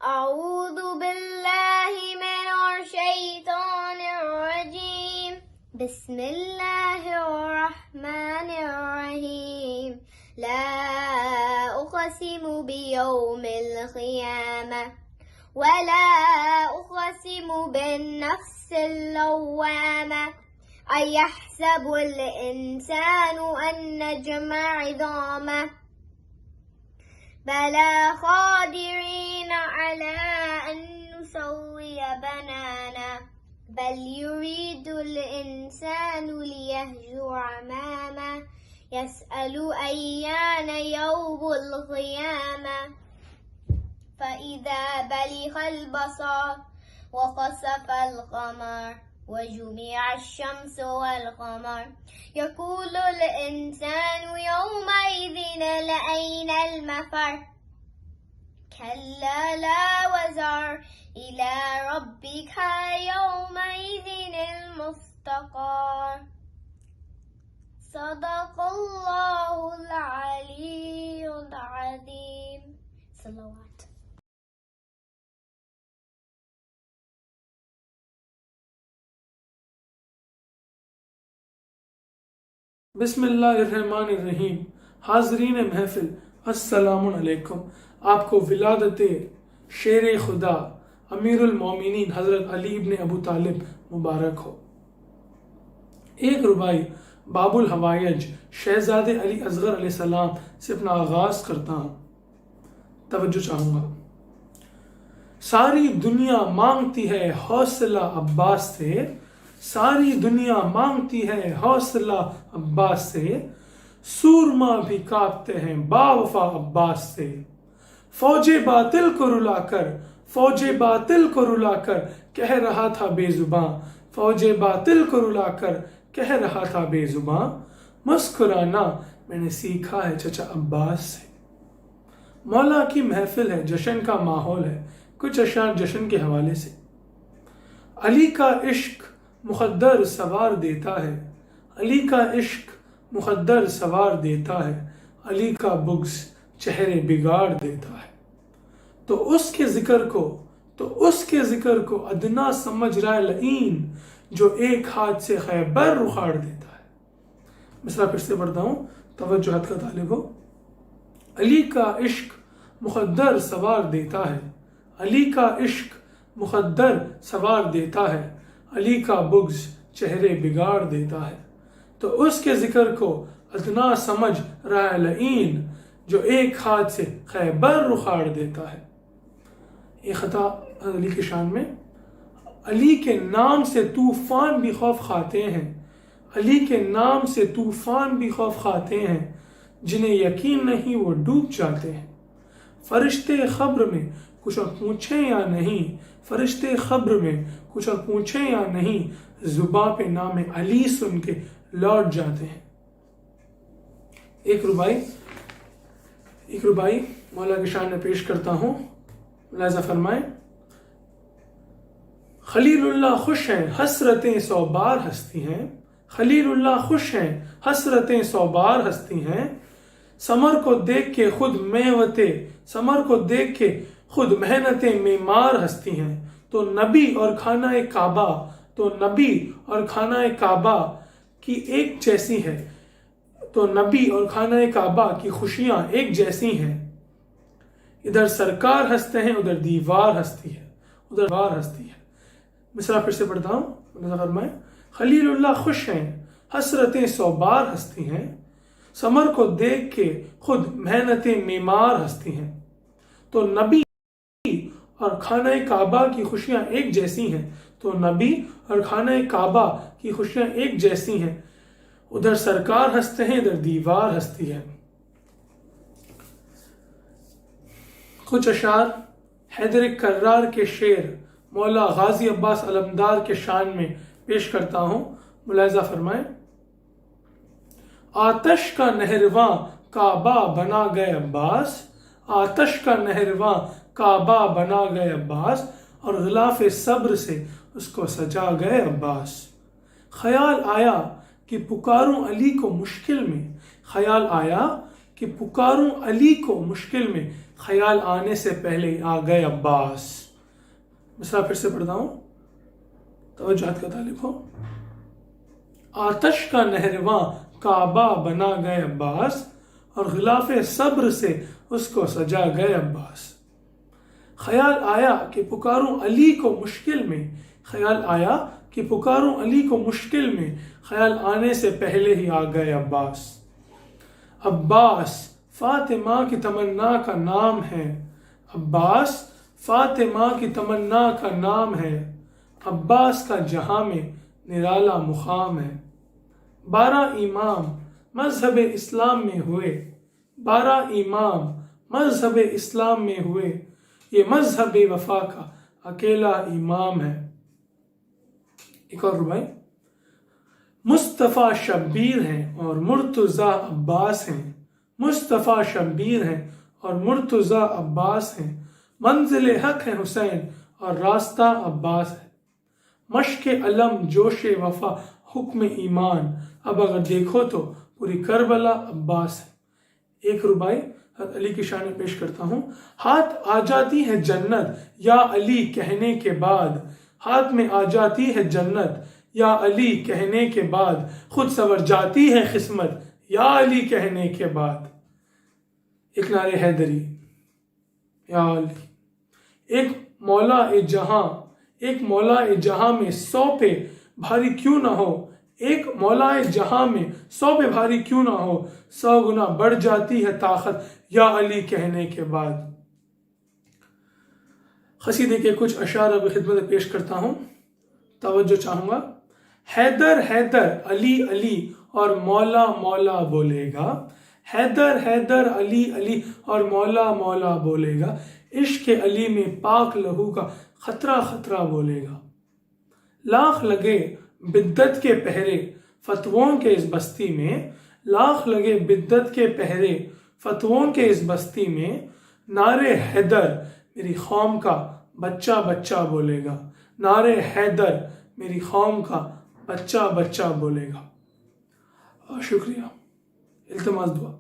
أعوذ بالله من الشيطان الرجيم بسم الله الرحمن الرحيم لا أقسم بيوم القيامة ولا أقسم بالنفس اللوامة أيحسب الإنسان أن نجمع عظامه بلى قادرين على أن نسوي بنانه بل يريد الإنسان ليهجر أمامه يسأل أيان يوم القيامة فإذا بلغ البصر وخسف القمر وجمع الشمس والقمر يقول الإنسان يومئذ لأين المفر كلا لا وزر إلى ربك يومئذ المستقر صدق الله العلي العظيم صلوات بسم اللہ الرحمن الرحیم. حاضرین محفل السلام علیکم. آپ کو ولادت شیر خدا امیر-ال-مومنین حضرت علی ابن ابو طالب مبارک ہو. ایک ربائی باب الحوائج شہزادے علی اصغر علیہ السلام سے اپنا آغاز کرتا ہوں. توجہ چاہوں گا. ساری دنیا مانگتی ہے حوصلہ عباس سے، ساری دنیا مانگتی ہے حوصلہ عباس سے، سورما بھی کاپتے ہیں با وفا عباس سے. فوج باطل کو رلا کر، فوج باطل کو رلا کر کہہ رہا تھا بے زباں، فوج باطل کو رلا کر کہہ رہا تھا بے زباں، مسکرانا میں نے سیکھا ہے چچا عباس سے. مولا کی محفل ہے، جشن کا ماحول ہے. کچھ اشعار جشن کے حوالے سے. علی کا عشق مخدر سوار دیتا ہے، علی کا عشق مخدر سوار دیتا ہے، علی کا بغض چہرے بگاڑ دیتا ہے. تو اس کے ذکر کو ادنا سمجھ رہا لعین جو ایک ہاتھ سے خیبر اکھاڑ دیتا ہے. مثلا پھر سے پڑھتا ہوں، توجہت کا طالب ہو. علی کا عشق مخدر سوار دیتا ہے، علی کا عشق مخدر سوار دیتا ہے، علی کا بغض چہرے بگاڑ دیتا ہے. تو اس کے ذکر کو ادنا سمجھ رہا لعین جو ایک ہاتھ سے خیبر اکھاڑ دیتا ہے. یہ خطا علی کی شان میں. علی کے نام سے طوفان بھی خوف کھاتے ہیں، علی کے نام سے طوفان بھی خوف کھاتے ہیں، جنہیں یقین نہیں وہ ڈوب جاتے ہیں. فرشتے خبر میں کچھ اور پوچھیں یا نہیں، فرشتے خبر میں کچھ اور پوچھیں یا نہیں، زباں پہ نام علی سن کے لوٹ جاتے ہیں. ایک ربائی مولا کی شان میں پیش کرتا ہوں. ملاحظہ فرمائیں. خلیل اللہ خوش ہیں حسرتیں سو بار ہستی ہیں، خلیل اللہ خوش ہیں حسرتیں سو بار ہستی ہیں، ثمر کو دیکھ کے خود محنتیں معمار ہستی ہیں. تو نبی اور خانہ کعبہ کی ایک جیسی ہے، تو نبی اور خانہ کعبہ کی خوشیاں ایک جیسی ہیں. ادھر سرکار ہنستے ہیں، ادھر دیوار ہستی ہے. مثلا پھر سے پڑھتا ہوں. فرمائیں. خلیل اللہ خوش ہیں حسرتیں سو بار ہستی ہیں، ثمر کو دیکھ کے خود محنتیں معمار ہستی ہیں. تو نبی اور خانہ کعبہ کی خوشیاں ایک جیسی ہیں، تو نبی اور خانہ کعبہ کی خوشیاں ایک جیسی ہیں. ادھر سرکار ہنستے ہیں، ادھر دیوار ہستی ہے. کچھ اشعار حیدر کرار کے شعر مولا غازی عباس علمدار کے شان میں پیش کرتا ہوں. ملاحظہ فرمائیں. آتش کا نہرواں کعبہ بنا گئے عباس، آتش کا نہرواں کعبہ بنا گئے عباس، اور غلاف صبر سے اس کو سجا گئے عباس. خیال آیا کہ پکاروں علی کو مشکل میں، خیال آیا کہ پکاروں علی کو مشکل میں، خیال آنے سے پہلے آ گئے عباس. مثلا پھر سے پڑھتا ہوں, توجہات کا طالب ہو. آتش کا نہرواں کعبہ بنا گئے عباس, اور غلاف صبر سے اس کو سجا گئے عباس. خیال آیا کہ پکاروں علی کو مشکل میں, خیال آیا کہ پکاروں علی کو مشکل میں, خیال آنے سے پہلے ہی آ گئے عباس. عباس فاطمہ کی تمنا کا نام ہے, عباس فاطمہ کی تمنا کا نام ہے, عباس کا جہاں میں نرالا مقام ہے. 12 امام مذہب اسلام میں ہوئے, 12 امام مذہب اسلام میں ہوئے, یہ مذہب وفا کا اکیلا امام ہے. ایک اور ربائی. مصطفیٰ شبیر ہیں اور مرتضیٰ عباس ہیں, مصطفیٰ شبیر ہیں اور مرتضیٰ عباس ہیں, منزل حق ہے حسین اور راستہ عباس ہے. مشق علم جوش وفا حکم ایمان, اب اگر دیکھو تو پوری کربلا عباس ہے. ایک ربائی حضرت علی کی شان پیش کرتا ہوں. ہاتھ آ جاتی ہے جنت یا علی کہنے کے بعد, ہاتھ میں آ جاتی ہے جنت یا علی کہنے کے بعد, خود سنور جاتی ہے قسمت یا علی کہنے کے بعد. ایک نعرہ حیدری یا علی. ایک مولا جہاں, ایک مولا جہاں میں 100 پہ بھاری کیوں نہ ہو, ایک مولا جہاں میں 100 پہ بھاری کیوں نہ ہو, 100 گنا بڑھ جاتی ہے طاقت یا علی کہنے کے بعد. قصیدے کے کچھ اشعار اب خدمت پیش کرتا ہوں, توجہ چاہوں گا. حیدر حیدر علی علی اور مولا مولا بولے گا, حیدر حیدر علی علی اور مولا مولا بولے گا, عشق علی میں پاک لہو کا خطرہ خطرہ بولے گا. لاکھ لگے بدت کے پہرے فتووں کے اس بستی میں, لاکھ لگے بدت کے پہرے فتووں کے اس بستی میں, نعرے حیدر میری قوم کا بچہ بچہ بولے گا, نعرے حیدر میری قوم کا بچہ بچہ بولے گا. شکریہ. التماس دعا.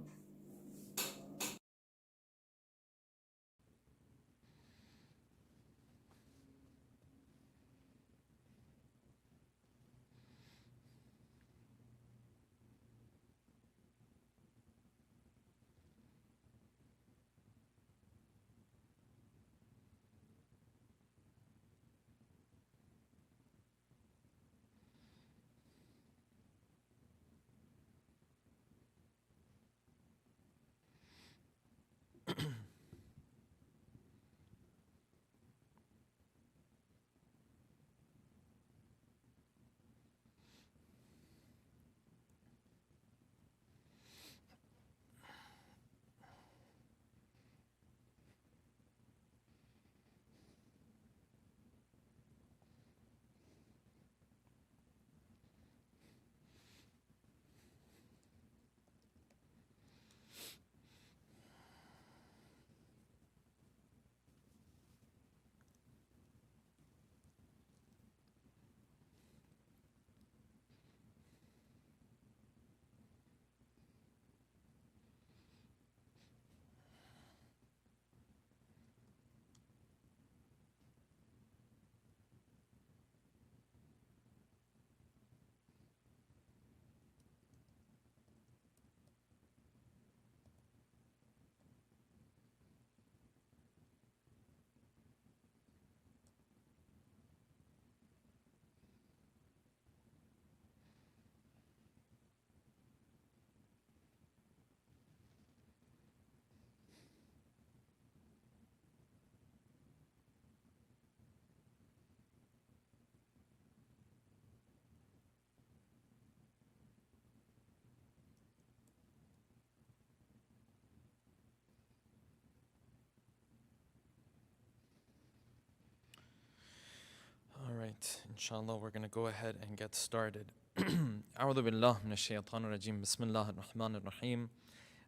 Inshallah, we're going to go ahead and get started. A'udhu billah minash shaitanir rajim. Bismillahir rahmanir rahim.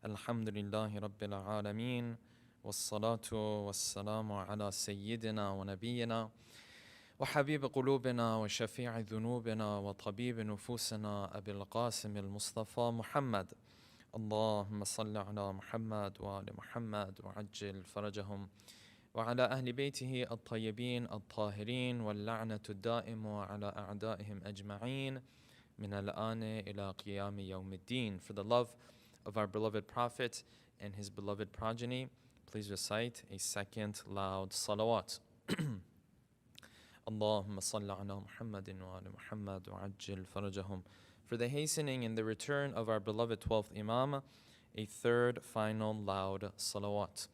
Alhamdulillahi rabbil alameen. Wassalatu wassalamu ala sayyidina wa nabiyyina wa habib qulubina wa shafi'i dhunubina wa tabib nufusina Abil Qasim al-Mustafa Muhammad. اللهم صل على محمد وآل محمد وعجل فرجهم وعلى أهل بيته الطيبين الطاهرين واللعنة الدائمة على أعدائهم أجمعين من الآن إلى قيام يوم الدين. For the love of our beloved Prophet and his beloved progeny, please recite a second loud salawat. اللهم صل على محمد وآل محمد وعجل فرجهم. For the hastening and the return of our beloved 12th Imam, a third final loud salawat.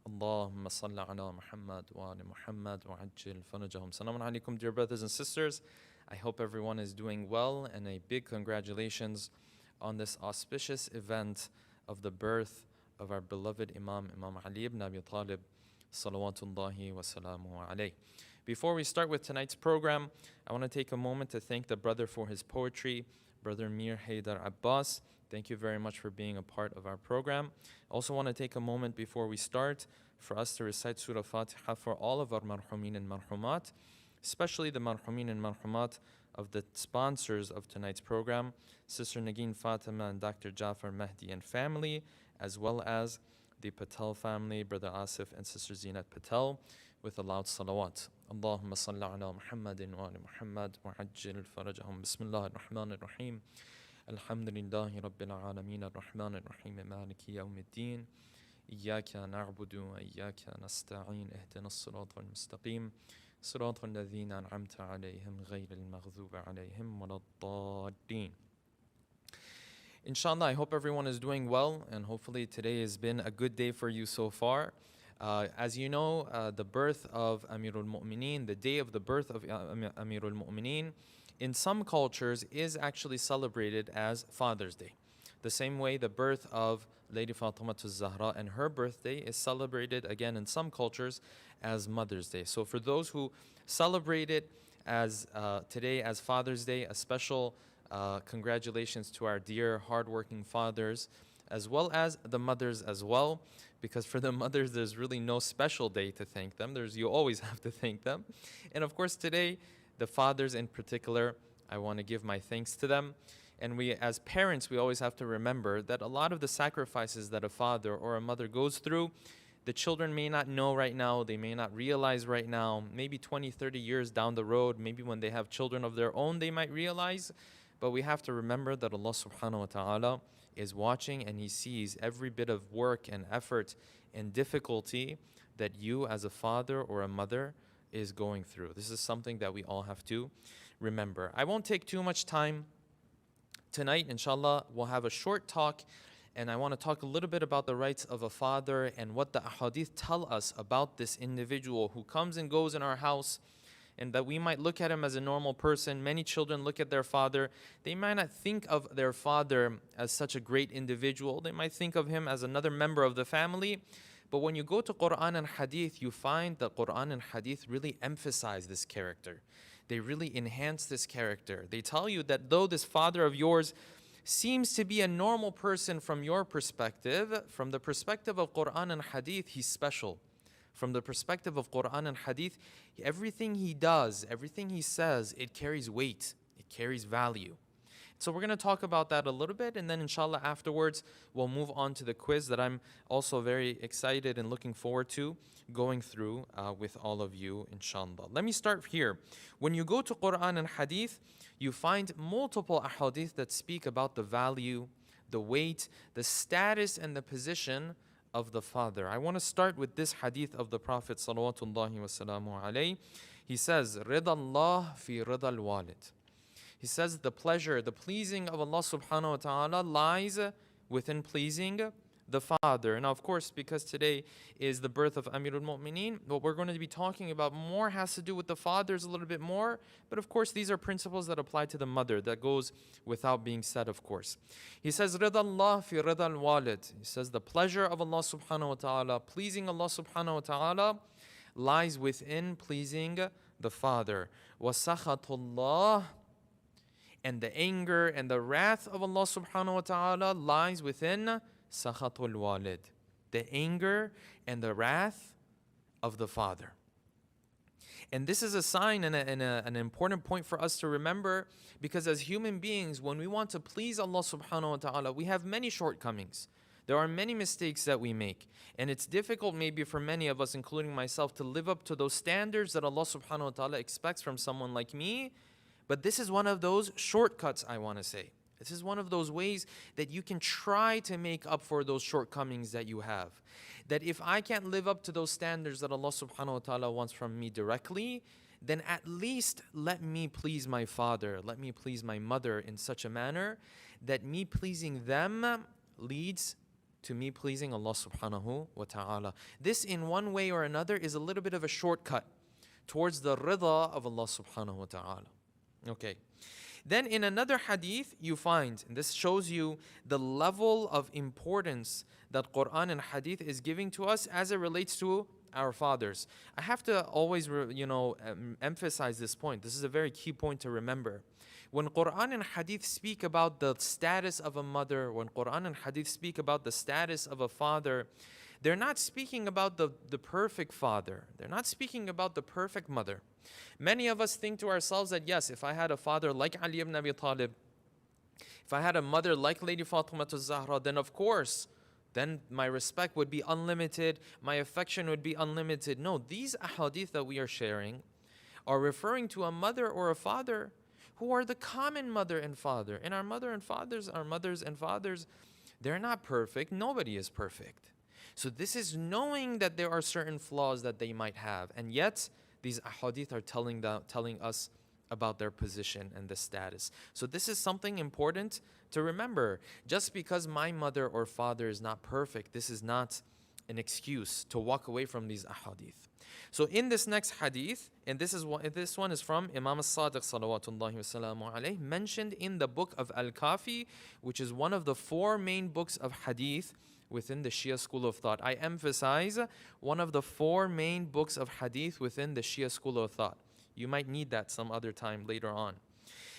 اللهم صل على محمد وآل محمد وعجل فرجهم. Assalamu alaikum, dear brothers and sisters. I hope everyone is doing well, and a big congratulations on this auspicious event of the birth of our beloved Imam Ali ibn Abi Talib, salawatullahi wa salamuhu alayh. Before we start with tonight's program, I want to take a moment to thank the brother for his poetry, Brother Mir Haydar Abbas. Thank you very much for being a part of our program. I also want to take a moment before we start for us to recite Surah Fatiha for all of our marhumin and marhumat, especially the marhumin and marhumat of the sponsors of tonight's program, Sister Nageen, Fatima, and Dr. Jafar, Mahdi, and family, as well as the Patel family, Brother Asif and Sister Zinat Patel, with a loud salawat. اللهم صل على محمد وآل محمد وعجل فرجهم. بسم الله الرحمن الرحيم. الحمد لله رب العالمين الرحمن الرحيم مالك يوم الدين. إياك نعبد وإياك نستعين اهدنا الصراط المستقيم صراط الذين أنعمت عليهم غير المغضوب عليهم ولا الضالين. Inshallah, I hope everyone is doing well, and hopefully today has been a good day for you so far. As you know, the birth of Ameer-ul-Momineen, the day of the birth of Ameer-ul-Momineen, in some cultures is actually celebrated as Father's Day. The same way the birth of Lady Fatima Zahra and her birthday is celebrated again in some cultures as Mother's Day. So for those who celebrate it as today as Father's Day, a special congratulations to our dear hardworking fathers, as well as the mothers as well, because for the mothers there's really no special day to thank them. You always have to thank them. And of course today, the fathers in particular, I want to give my thanks to them. And we as parents, we always have to remember that a lot of the sacrifices that a father or a mother goes through, the children may not know right now, they may not realize right now, maybe 20, 30 years down the road, maybe when they have children of their own, they might realize. But we have to remember that Allah subhanahu wa ta'ala is watching, and He sees every bit of work and effort and difficulty that you as a father or a mother is going through. This is something that we all have to remember. I won't take too much time tonight. Inshallah, we'll have a short talk, and I want to talk a little bit about the rights of a father and what the ahadith tell us about this individual who comes and goes in our house, and that we might look at him as a normal person. Many children look at their father. They might not think of their father as such a great individual. They might think of him as another member of the family. But when you go to Quran and Hadith, you find that Quran and Hadith really emphasize this character. They really enhance this character. They tell you that though this father of yours seems to be a normal person from your perspective, from the perspective of Quran and Hadith, he's special. From the perspective of Quran and Hadith, everything he does, everything he says, it carries weight, it carries value. So we're going to talk about that a little bit, and then inshallah afterwards we'll move on to the quiz that I'm also very excited and looking forward to going through with all of you, inshallah. Let me start here. When you go to Quran and Hadith, you find multiple ahadith that speak about the value, the weight, the status, and the position of the father. I want to start with this hadith of the Prophet salawatullahi wa salamu alayhi. He says, Rida Allah fi rida al-walid. He says the pleasure, the pleasing of Allah subhanahu wa ta'ala lies within pleasing the father. Now, of course, because today is the birth of Ameer-ul-Momineen, what we're going to be talking about more has to do with the fathers a little bit more. But of course, these are principles that apply to the mother. That goes without being said, of course. He says, Rida Allah fi rida al-walid. He says the pleasure of Allah subhanahu wa ta'ala, pleasing Allah subhanahu wa ta'ala, lies within pleasing the father. Wa sakhatullah, and the anger and the wrath of Allah subhanahu wa ta'ala lies within sakhatul walid, the anger and the wrath of the father. And this is a sign and an important point for us to remember, because as human beings, when we want to please Allah subhanahu wa ta'ala, we have many shortcomings. There are many mistakes that we make. And it's difficult maybe for many of us, including myself, to live up to those standards that Allah subhanahu wa ta'ala expects from someone like me. But this is one of those shortcuts, I want to say. This is one of those ways that you can try to make up for those shortcomings that you have. That if I can't live up to those standards that Allah subhanahu wa ta'ala wants from me directly, then at least let me please my father, let me please my mother in such a manner that me pleasing them leads to me pleasing Allah subhanahu wa ta'ala. This in one way or another is a little bit of a shortcut towards the rida of Allah subhanahu wa ta'ala. Okay. Then in another hadith you find, and this shows you the level of importance that Quran and hadith is giving to us as it relates to our fathers. I have to always, emphasize this point. This is a very key point to remember. When Quran and hadith speak about the status of a mother, when Quran and hadith speak about the status of a father, they're not speaking about the perfect father. They're not speaking about the perfect mother. Many of us think to ourselves that yes, if I had a father like Ali ibn Abi Talib, if I had a mother like Lady Fatima al-Zahra, then of course, then my respect would be unlimited, my affection would be unlimited. No, these ahadith that we are sharing are referring to a mother or a father who are the common mother and father. And our mothers and fathers, they're not perfect. Nobody is perfect. So this is knowing that there are certain flaws that they might have. And yet, these ahadith are telling us about their position and the status. So this is something important to remember. Just because my mother or father is not perfect, this is not an excuse to walk away from these ahadith. So in this next hadith, and this one is from Imam al-Sadiq salawatullahi wa alayhi, mentioned in the Book of Al-Qafi, which is one of the 4 main books of hadith within the Shia school of thought. I emphasize, one of the 4 main books of hadith within the Shia school of thought. You might need that some other time later on.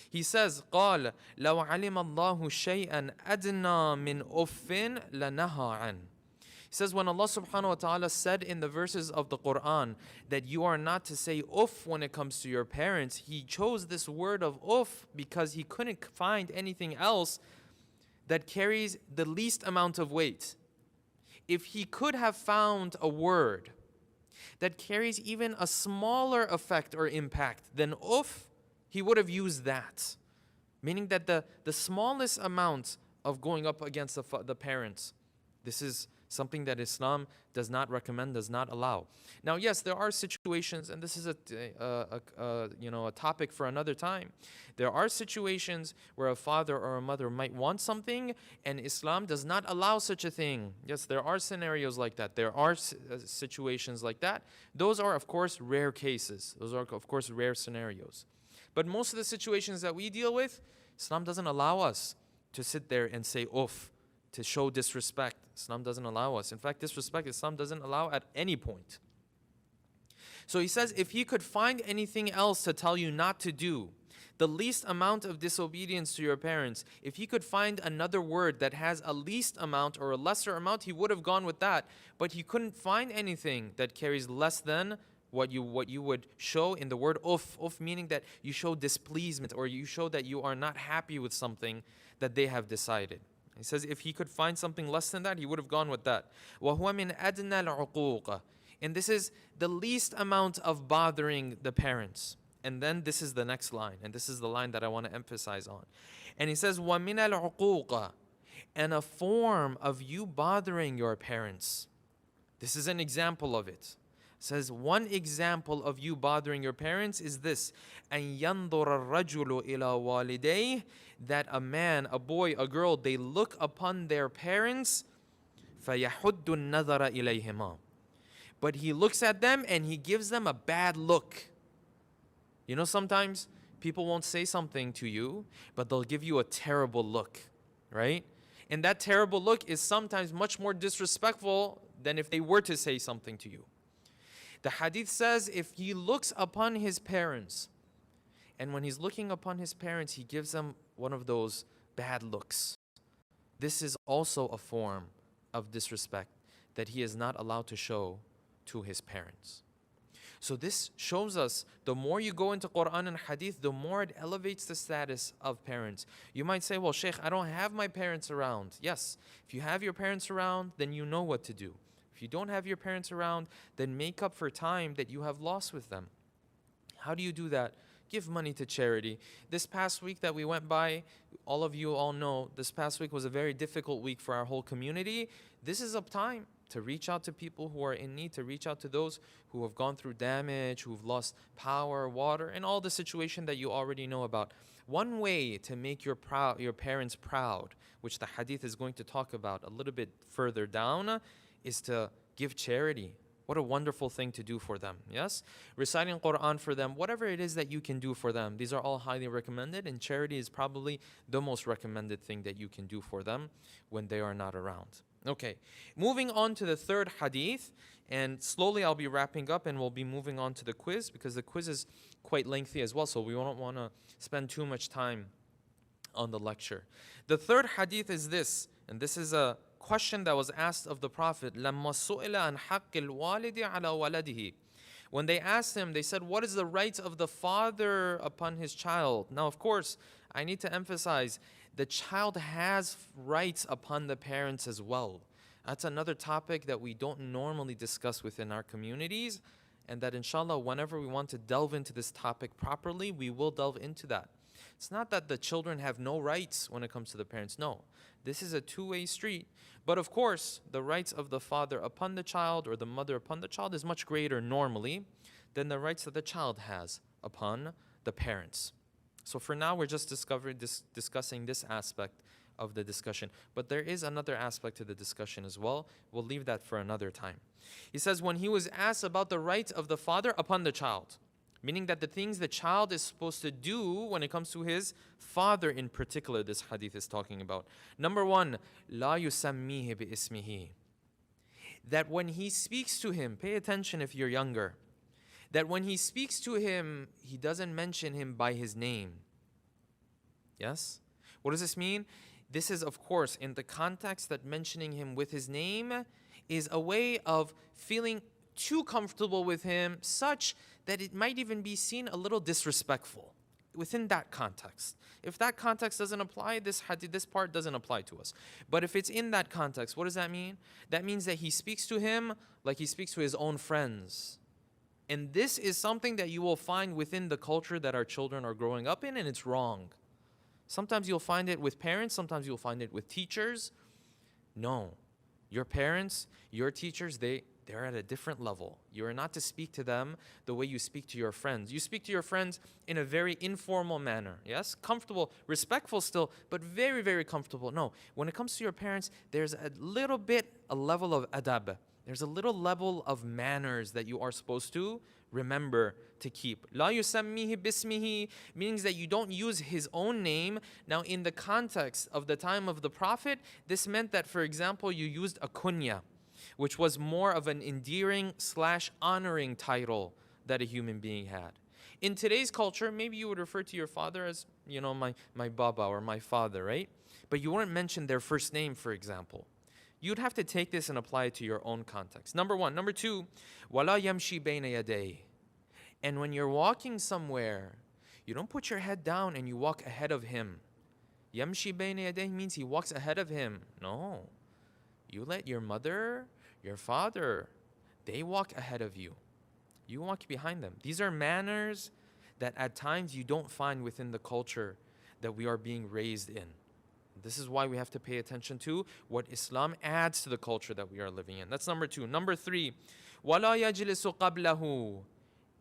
He says, قال لو علم الله شيئا أدنى من أف لنهى عنه. He says, when Allah subhanahu wa ta'ala said in the verses of the Quran that you are not to say uff when it comes to your parents, He chose this word of uff because He couldn't find anything else that carries the least amount of weight. If He could have found a word that carries even a smaller effect or impact than uff, He would have used that. Meaning that the smallest amount of going up against the parents, this is something that Islam does not recommend, does not allow. Now, yes, there are situations, and this is a topic for another time. There are situations where a father or a mother might want something, and Islam does not allow such a thing. Yes, there are scenarios like that. There are situations like that. Those are, of course, rare cases. Those are, of course, rare scenarios. But most of the situations that we deal with, Islam doesn't allow us to sit there and say, "Uff," to show disrespect. Islam doesn't allow us. In fact, disrespect Islam doesn't allow at any point. So he says, if He could find anything else to tell you not to do, the least amount of disobedience to your parents, if He could find another word that has a least amount or a lesser amount, He would have gone with that. But He couldn't find anything that carries less than what you would show in the word uff. Uff meaning that you show displeasement, or you show that you are not happy with something that they have decided. He says if He could find something less than that, He would have gone with that. وَهُوَ مِنْ أَدْنَى الْعُقُوقِ. And this is the least amount of bothering the parents. And then this is the next line, and this is the line that I want to emphasize on. And he says, وَمِنَ الْعُقُوقِ. And a form of you bothering your parents. This is an example of it. It says one example of you bothering your parents is this: أَن يَنْظُرَ الرَّجُلُ إِلَى وَالِدَيْهِ. That a man, a boy, a girl, they look upon their parents, فَيَحُدُّ النَّظَرَ إِلَيْهِمَا. But he looks at them and he gives them a bad look. You know, sometimes people won't say something to you, but they'll give you a terrible look, right? And that terrible look is sometimes much more disrespectful than if they were to say something to you. The hadith says if he looks upon his parents, and when he's looking upon his parents, he gives them one of those bad looks. This is also a form of disrespect that he is not allowed to show to his parents. So this shows us the more you go into Quran and Hadith, the more it elevates the status of parents. You might say, well, Shaykh, I don't have my parents around. Yes, if you have your parents around, then you know what to do. If you don't have your parents around, then make up for time that you have lost with them. How do you do that? Give money to charity. This past week that we went by, all of you all know, this past week was a very difficult week for our whole community. This is a time to reach out to people who are in need, to reach out to those who have gone through damage, who've lost power, water, and all the situation that you already know about. One way to make your parents proud, which the hadith is going to talk about a little bit further down, is to give charity. What a wonderful thing to do for them, yes? Reciting Quran for them, whatever it is that you can do for them. These are all highly recommended, and charity is probably the most recommended thing that you can do for them when they are not around. Okay, moving on to the third hadith, and slowly I'll be wrapping up and we'll be moving on to the quiz because the quiz is quite lengthy as well, so we don't want to spend too much time on the lecture. The third hadith is this, and this is a question that was asked of the Prophet. لَمَّا سُئِلَ عَنْ حَقِّ الْوَالِدِ عَلَى وَلَدِهِ. When they asked him, they said, what is the right of the father upon his child? Now, of course, I need to emphasize, the child has rights upon the parents as well. That's another topic that we don't normally discuss within our communities, and that inshallah, whenever we want to delve into this topic properly, we will delve into that. It's not that the children have no rights when it comes to the parents. No, this is a two-way street. But of course, the rights of the father upon the child or the mother upon the child is much greater normally than the rights that the child has upon the parents. So for now, we're just discussing this aspect of the discussion. But there is another aspect to the discussion as well. We'll leave that for another time. He says, when he was asked about the rights of the father upon the child, meaning that the things the child is supposed to do when it comes to his father in particular, this hadith is talking about. Number one, law يسميه باسمه. That when he speaks to him, pay attention if you're younger, that when he speaks to him, he doesn't mention him by his name. Yes? What does this mean? This is, of course, in the context that mentioning him with his name is a way of feeling too comfortable with him, such that it might even be seen a little disrespectful within that context. If that context doesn't apply, this part doesn't apply to us. But if it's in that context, what does that mean? That means that he speaks to him like he speaks to his own friends. And this is something that you will find within the culture that our children are growing up in, and it's wrong. Sometimes you'll find it with parents, sometimes you'll find it with teachers. No. Your parents, your teachers, they're at a different level. You are not to speak to them the way you speak to your friends. You speak to your friends in a very informal manner. Yes? Comfortable, respectful still, but very, very comfortable. No. When it comes to your parents, there's a level of adab. There's a little level of manners that you are supposed to remember to keep. La yusammihi bismihi means that you don't use his own name. Now, in the context of the time of the Prophet, this meant that, for example, you used a kunya, which was more of an endearing / honoring title that a human being had. In today's culture, maybe you would refer to your father as, my baba or my father, right? But you wouldn't mention their first name, for example. You'd have to take this and apply it to your own context. Number one. Number two, وَلَا يَمْشِي بَيْنَ يَدَيْهِ. And when you're walking somewhere, you don't put your head down and you walk ahead of him. يَمْشِي بَيْنَ يَدَيْهِ means he walks ahead of him. No. You let your mother, your father, they walk ahead of you. You walk behind them. These are manners that at times you don't find within the culture that we are being raised in. This is why we have to pay attention to what Islam adds to the culture that we are living in. That's number two. Number three, وَلَا يَجْلِسُ قَبْلَهُ.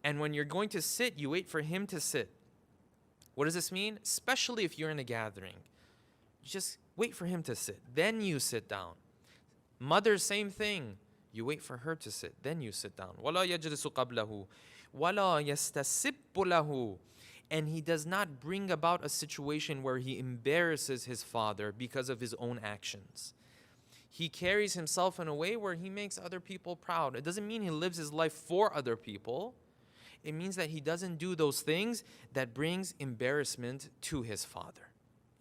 And when you're going to sit, you wait for him to sit. What does this mean? Especially if you're in a gathering. You just wait for him to sit. Then you sit down. Mother, same thing. You wait for her to sit. Then you sit down. وَلَا يَجْلِسُ قَبْلَهُ وَلَا يَسْتَسِبُّ لَهُ. And he does not bring about a situation where he embarrasses his father because of his own actions. He carries himself in a way where he makes other people proud. It doesn't mean he lives his life for other people. It means that he doesn't do those things that brings embarrassment to his father.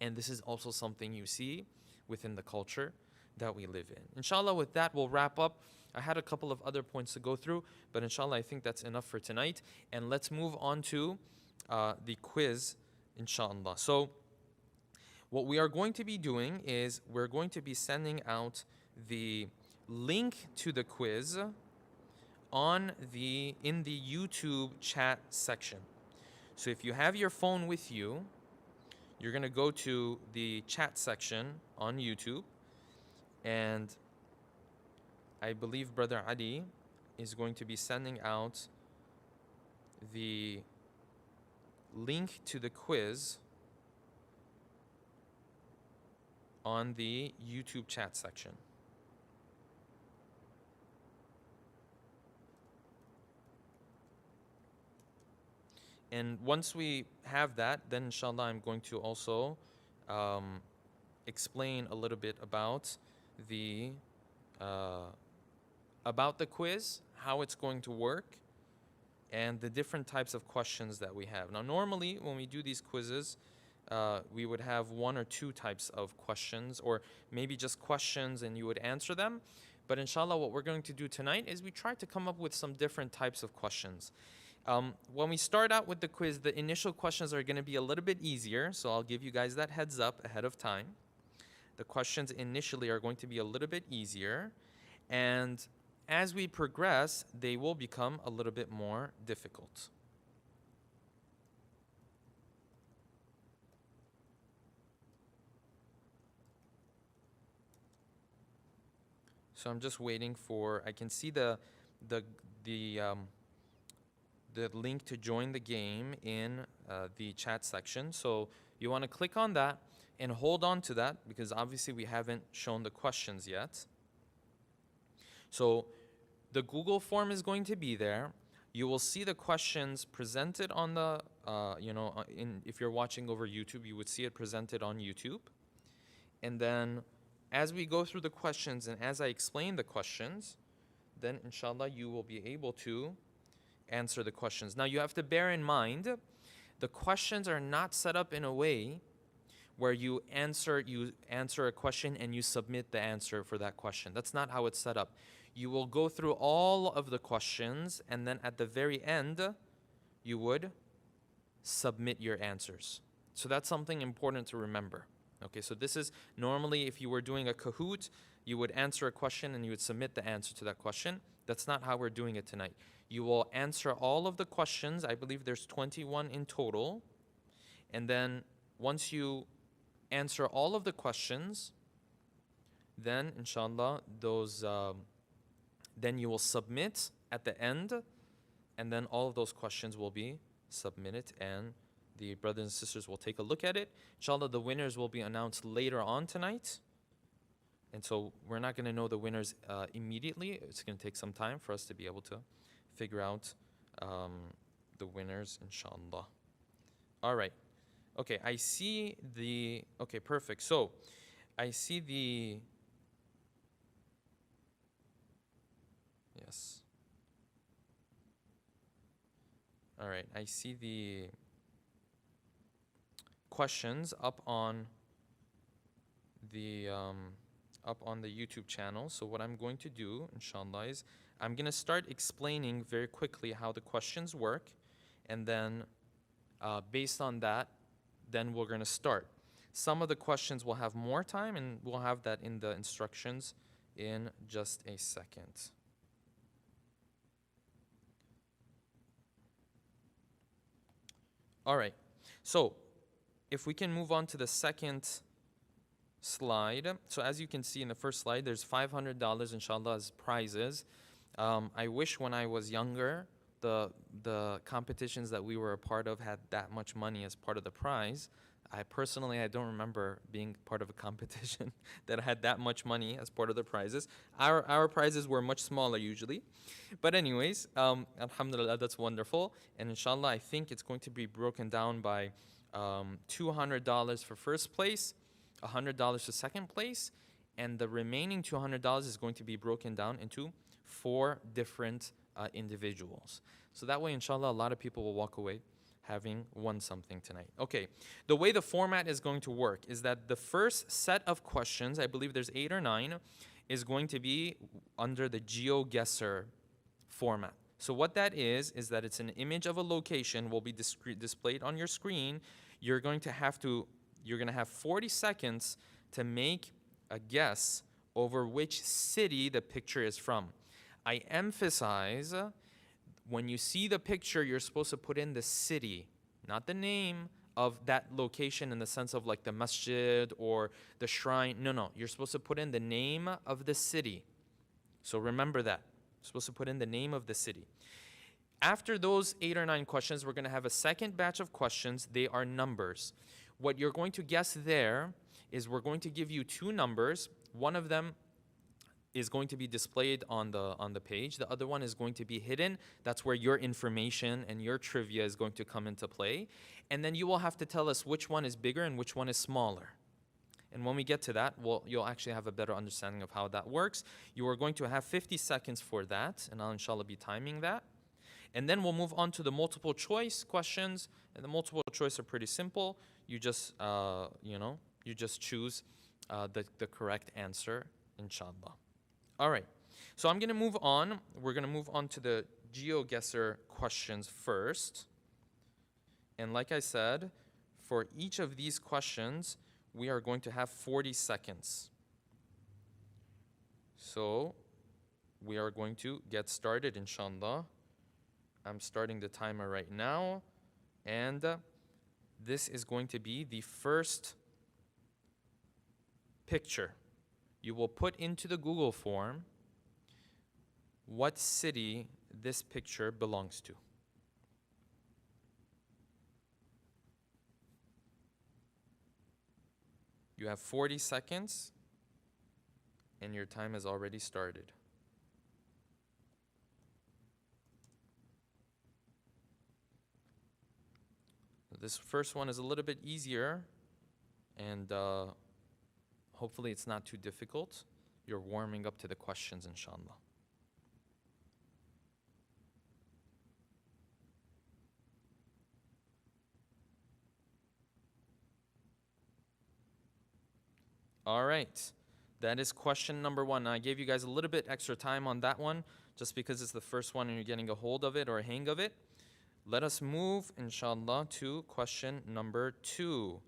And this is also something you see within the culture that we live in. Inshallah, with that, we'll wrap up I had a couple of other points to go through, but inshallah, I think that's enough for tonight. And let's move on to the quiz, inshallah. So, what we are going to be doing is we're going to be sending out the link to the quiz in the YouTube chat section. So if you have your phone with you, you're going to go to the chat section on YouTube, and I believe Brother Hadi is going to be sending out the link to the quiz on the YouTube chat section. And once we have that, then inshallah I'm going to also explain a little bit about the quiz, how it's going to work, and the different types of questions that we have. Now normally when we do these quizzes, we would have one or two types of questions, or maybe just questions and you would answer them. But inshallah what we're going to do tonight is we try to come up with some different types of questions. When we start out with the quiz, the initial questions are going to be a little bit easier, so I'll give you guys that heads up ahead of time. The questions initially are going to be a little bit easier, and as we progress, they will become a little bit more difficult. So I'm just waiting for, I can see the link to join the game in the chat section. So you want to click on that and hold on to that, because obviously we haven't shown the questions yet. So the Google form is going to be there. You will see the questions presented on the, if you're watching over YouTube, you would see it presented on YouTube. And then as we go through the questions and as I explain the questions, then inshallah you will be able to answer the questions. Now you have to bear in mind, the questions are not set up in a way where you answer a question and you submit the answer for that question. That's not how it's set up. You will go through all of the questions, and then at the very end, you would submit your answers. So that's something important to remember. Okay, so this is normally if you were doing a Kahoot, you would answer a question and you would submit the answer to that question. That's not how we're doing it tonight. You will answer all of the questions. I believe there's 21 in total. And then once you answer all of the questions, then inshallah then you will submit at the end, and then all of those questions will be submitted, and the brothers and sisters will take a look at it. Inshallah, the winners will be announced later on tonight. And so we're not going to know the winners immediately. It's going to take some time for us to be able to figure out the winners, inshallah. All right. Okay, I see the, okay, perfect. So I see the, yes. All right, I see the questions up on the YouTube channel. So what I'm going to do, inshallah, is I'm going to start explaining very quickly how the questions work, and then based on that, then we're going to start. Some of the questions will have more time, and we'll have that in the instructions in just a second. All right, so if we can move on to the second slide. So as you can see in the first slide, there's $500 inshallah as prizes. I wish when I was younger, the competitions that we were a part of had that much money as part of the prize. I don't remember being part of a competition that had that much money as part of the prizes. Our prizes were much smaller usually. But anyways, alhamdulillah, that's wonderful. And inshallah, I think it's going to be broken down by $200 for first place, $100 for second place, and the remaining $200 is going to be broken down into 4 different individuals. So that way, inshallah, a lot of people will walk away having won something tonight. Okay, the way the format is going to work is that the first set of questions, I believe there's 8 or 9, is going to be under the Geo Guesser format. So what that is that it's an image of a location will be displayed on your screen. You're going to have 40 seconds to make a guess over which city the picture is from. I emphasize, when you see the picture, you're supposed to put in the city, not the name of that location in the sense of like the masjid or the shrine. No, you're supposed to put in the name of the city. So remember that. You're supposed to put in the name of the city. After those 8 or 9 questions, we're going to have a second batch of questions. They are numbers. What you're going to guess there is we're going to give you 2 numbers. One of them is going to be displayed on the page. The other one is going to be hidden. That's where your information and your trivia is going to come into play. And then you will have to tell us which one is bigger and which one is smaller. And when we get to that, you'll actually have a better understanding of how that works. You are going to have 50 seconds for that, and I'll inshallah be timing that. And then we'll move on to the multiple choice questions. And the multiple choice are pretty simple. You just, you just choose the correct answer, inshallah. All right, so I'm going to move on. We're going to move on to the Geo Guesser questions first. And like I said, for each of these questions, we are going to have 40 seconds. So we are going to get started, inshallah. I'm starting the timer right now. And this is going to be the first picture. You will put into the Google form what city this picture belongs to. You have 40 seconds, and your time has already started. This first one is a little bit easier, and hopefully it's not too difficult. You're warming up to the questions, inshallah. All right, that is question number 1. Now, I gave you guys a little bit extra time on that one, just because it's the first one and you're getting a hold of it or a hang of it. Let us move, inshallah, to question number 2.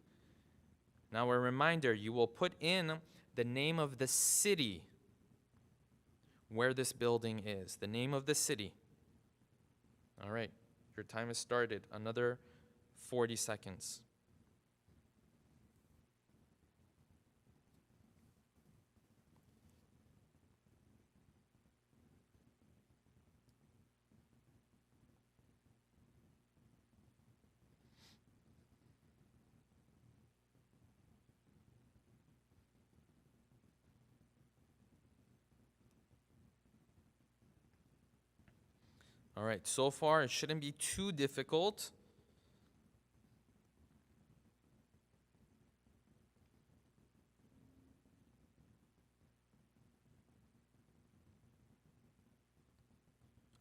Now, a reminder, you will put in the name of the city where this building is, the name of the city. All right, your time has started. Another 40 seconds. All right, so far it shouldn't be too difficult.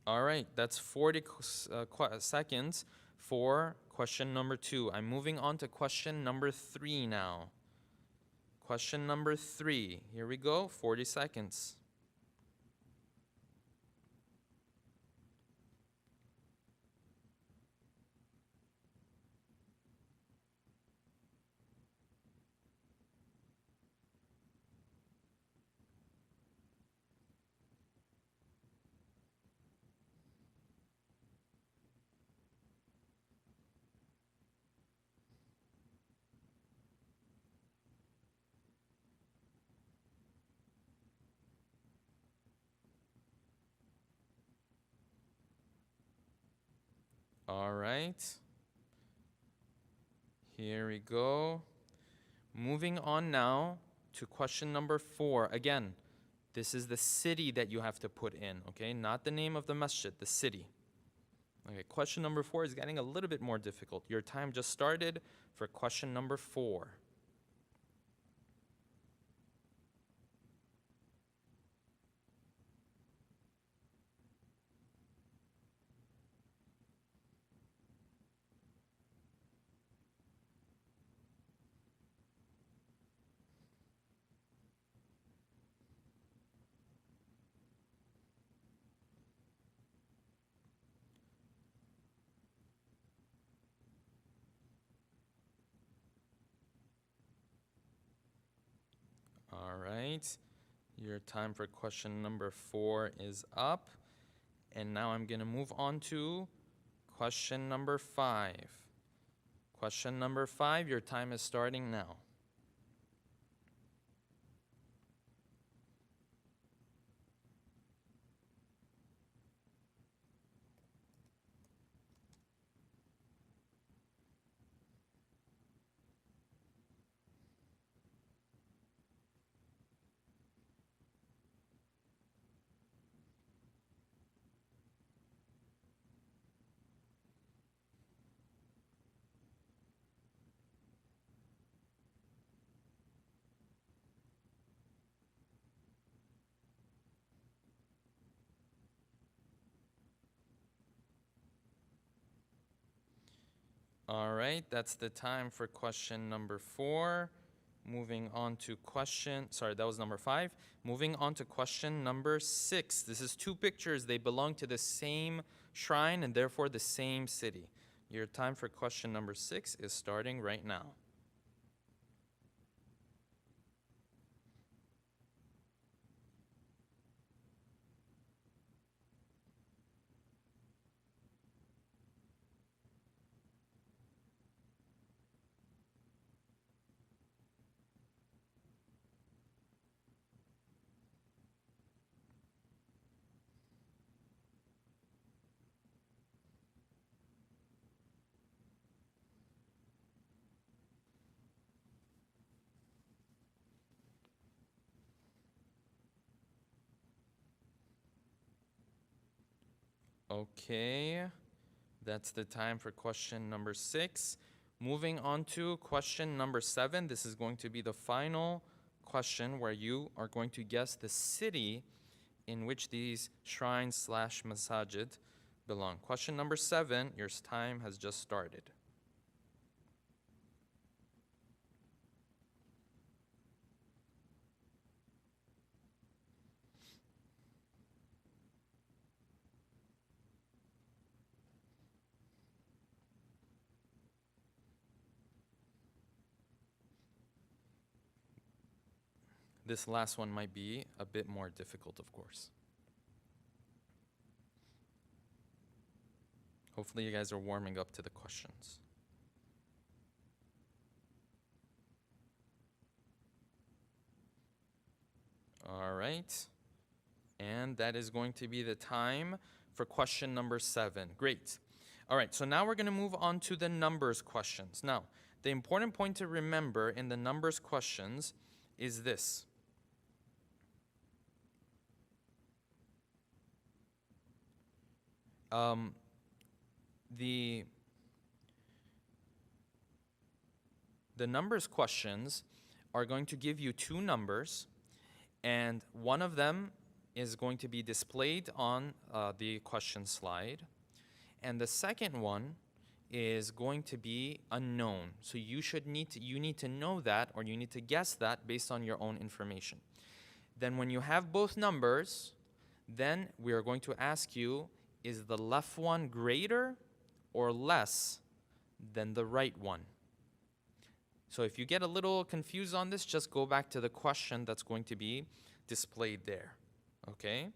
All right, that's 40 seconds for question number 2. I'm moving on to question number 3 now. Question number 3. Here we go, 40 seconds. All right. Here we go. Moving on now to question number 4. Again, this is the city that you have to put in, okay? Not the name of the masjid, the city. Okay, question number 4 is getting a little bit more difficult. Your time just started for question number 4. right. Your time for question number 4 is up. And now I'm going to move on to question number 5. Question number 5, your time is starting now. All right, that's the time for question number 4. Moving on to that was number 5. Moving on to question number 6. This is 2 pictures. They belong to the same shrine and therefore the same city. Your time for question number 6 is starting right now. Okay, that's the time for question number 6. Moving on to question number 7. This is going to be the final question where you are going to guess the city in which these shrines / masajid belong. Question number 7, your time has just started. This last one might be a bit more difficult, of course. Hopefully you guys are warming up to the questions. All right. And that is going to be the time for question number 7. Great. All right, so now we're going to move on to the numbers questions. Now, the important point to remember in the numbers questions is this. The numbers questions are going to give you 2 numbers, and one of them is going to be displayed on the question slide, and the second one is going to be unknown. So you need to know that, or you need to guess that based on your own information. Then when you have both numbers, then we are going to ask you, is the left one greater or less than the right one? So if you get a little confused on this, just go back to the question that's going to be displayed there. Okay?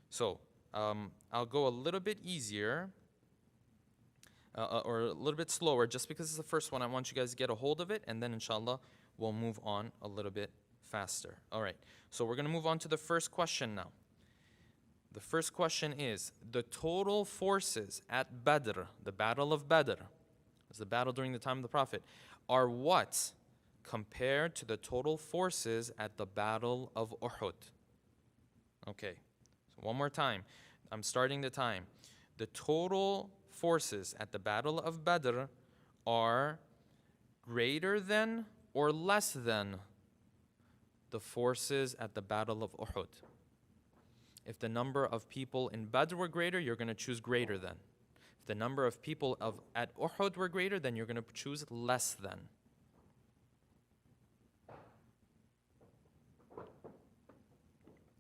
So I'll go a little bit easier or a little bit slower just because it's the first one. I want you guys to get a hold of it, and then inshallah we'll move on a little bit faster. All right. So we're going to move on to the first question now. The first question is, the total forces at Badr, the Battle of Badr, it's the battle during the time of the Prophet, are what compared to the total forces at the Battle of Uhud? Okay, so one more time. I'm starting the time. The total forces at the Battle of Badr are greater than or less than the forces at the Battle of Uhud. If the number of people in Badr were greater, you're going to choose greater than. If the number of people at Uhud were greater, then you're going to choose less than.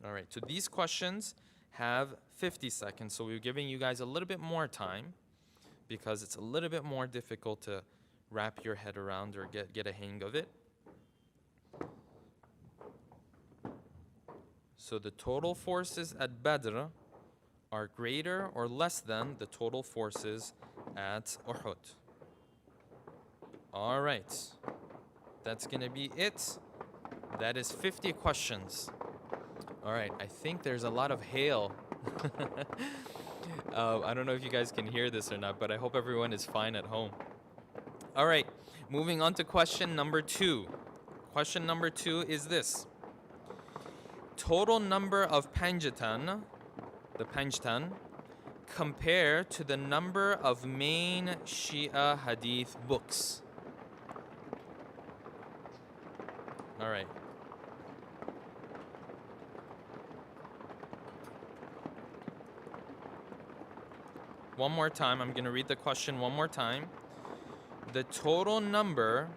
All right, so these questions have 50 seconds, so we're giving you guys a little bit more time because it's a little bit more difficult to wrap your head around or get a hang of it. So the total forces at Badr are greater or less than the total forces at Uhud. All right. That's going to be it. That is 50 questions. All right. I think there's a lot of hail. I don't know if you guys can hear this or not, but I hope everyone is fine at home. All right. Moving on to question number 2. Question number 2 is this. Total number of Panjatan, the Panjtan, compare to the number of main Shia Hadith books. All right. One more time. I'm going to read the question one more time. The total number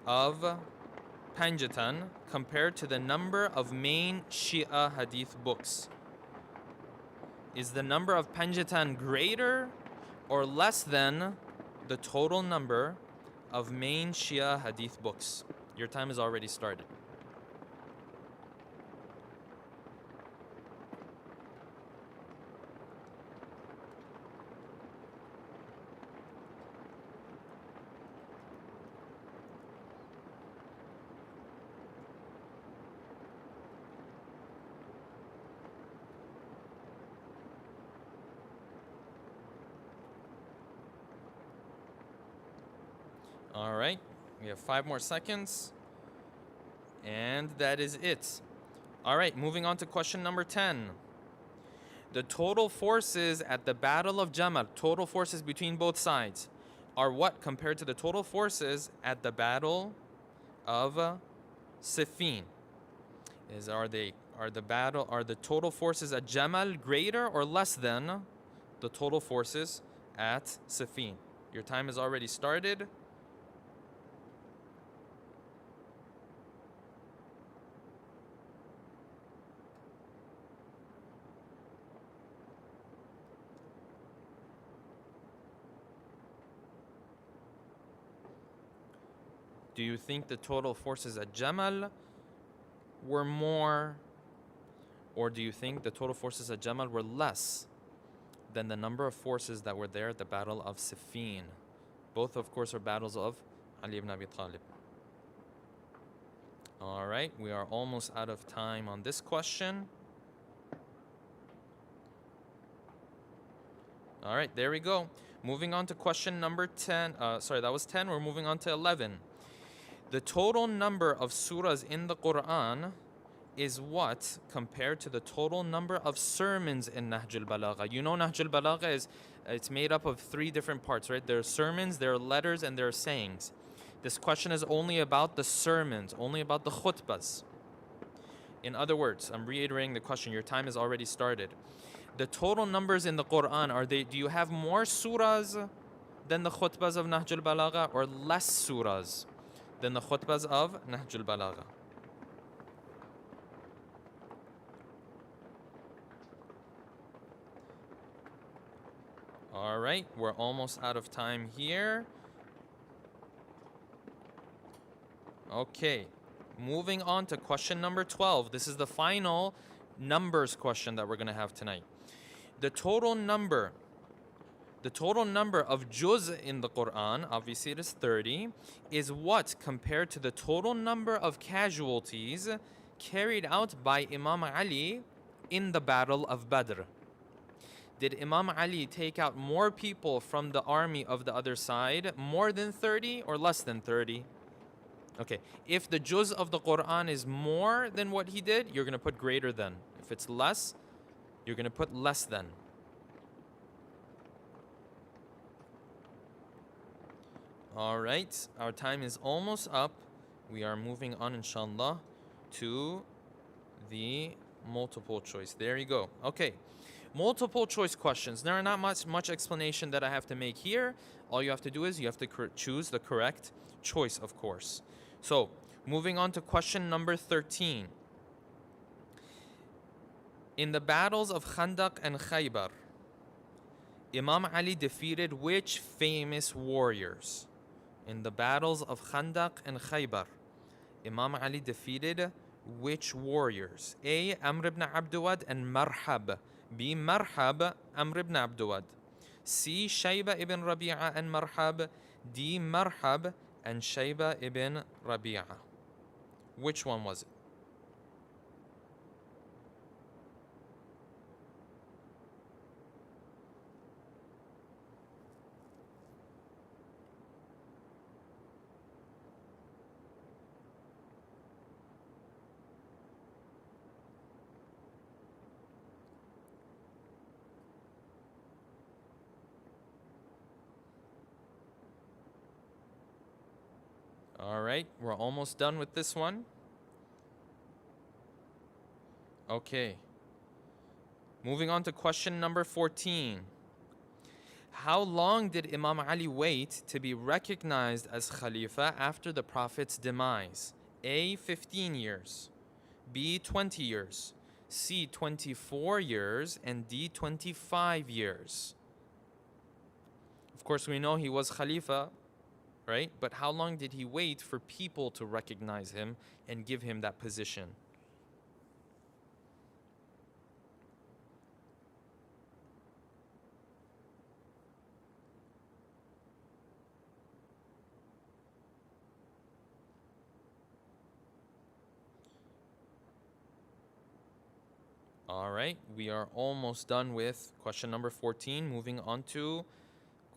of Panjatan compared to the number of main Shia Hadith books. Is the number of Panjatan greater or less than the total number of main Shia Hadith books? Your time has already started. All right, we have 5 more seconds. And that is it. All right, moving on to question number 10. The total forces at the Battle of Jamal, total forces between both sides, are what compared to the total forces at the Battle of Safine? Are the total forces at Jamal greater or less than the total forces at Safine? Your time has already started. Do you think the total forces at Jamal were more, or do you think the total forces at Jamal were less than the number of forces that were there at the Battle of Safine? Both, of course, are battles of Ali ibn Abi Talib. All right, we are almost out of time on this question. All right, there we go. Moving on to question number 10. Sorry, that was 10. We're moving on to 11. The total number of surahs in the Quran is what compared to the total number of sermons in Nahj al-Balagha? You know Nahj al-Balagha it's made up of 3 different parts, right? There are sermons, there are letters, and there are sayings. This question is only about the sermons, only about the khutbahs. In other words, I'm reiterating the question. Your time has already started. The total numbers in the Quran, do you have more surahs than the khutbahs of Nahj al-Balagha, or less surahs than the khutbahs of Nahj al-Balagha? All right, we're almost out of time here. Okay, moving on to question number 12. This is the final numbers question that we're going to have tonight. The total number of juz in the Quran, obviously it is 30, is what compared to the total number of casualties carried out by Imam Ali in the Battle of Badr? Did Imam Ali take out more people from the army of the other side, more than 30 or less than 30? Okay, if the juz of the Quran is more than what he did, you're going to put greater than. If it's less, you're going to put less than. All right, our time is almost up. We are moving on, inshallah, to the multiple choice. There you go. Okay, multiple choice questions. There are not much explanation that I have to make here. All you have to do is you have to choose the correct choice, of course. So, moving on to question number 13. In the battles of Khandaq and Khaybar, Imam Ali defeated which famous warriors? In the battles of Khandaq and Khaybar, Imam Ali defeated which warriors? A. Amr ibn Abduwad and Marhab. B. Marhab, Amr ibn Abduwad. C. Shayba ibn Rabi'a and Marhab. D. Marhab and Shayba ibn Rabi'a. Which one was it? All right, we're almost done with this one. Okay. Moving on to question number 14. How long did Imam Ali wait to be recognized as Khalifa after the Prophet's demise? A. 15 years. B. 20 years. C. 24 years. And D. 25 years. Of course, we know he was Khalifa, right? But how long did he wait for people to recognize him and give him that position? All right, we are almost done with question number 14. Moving on to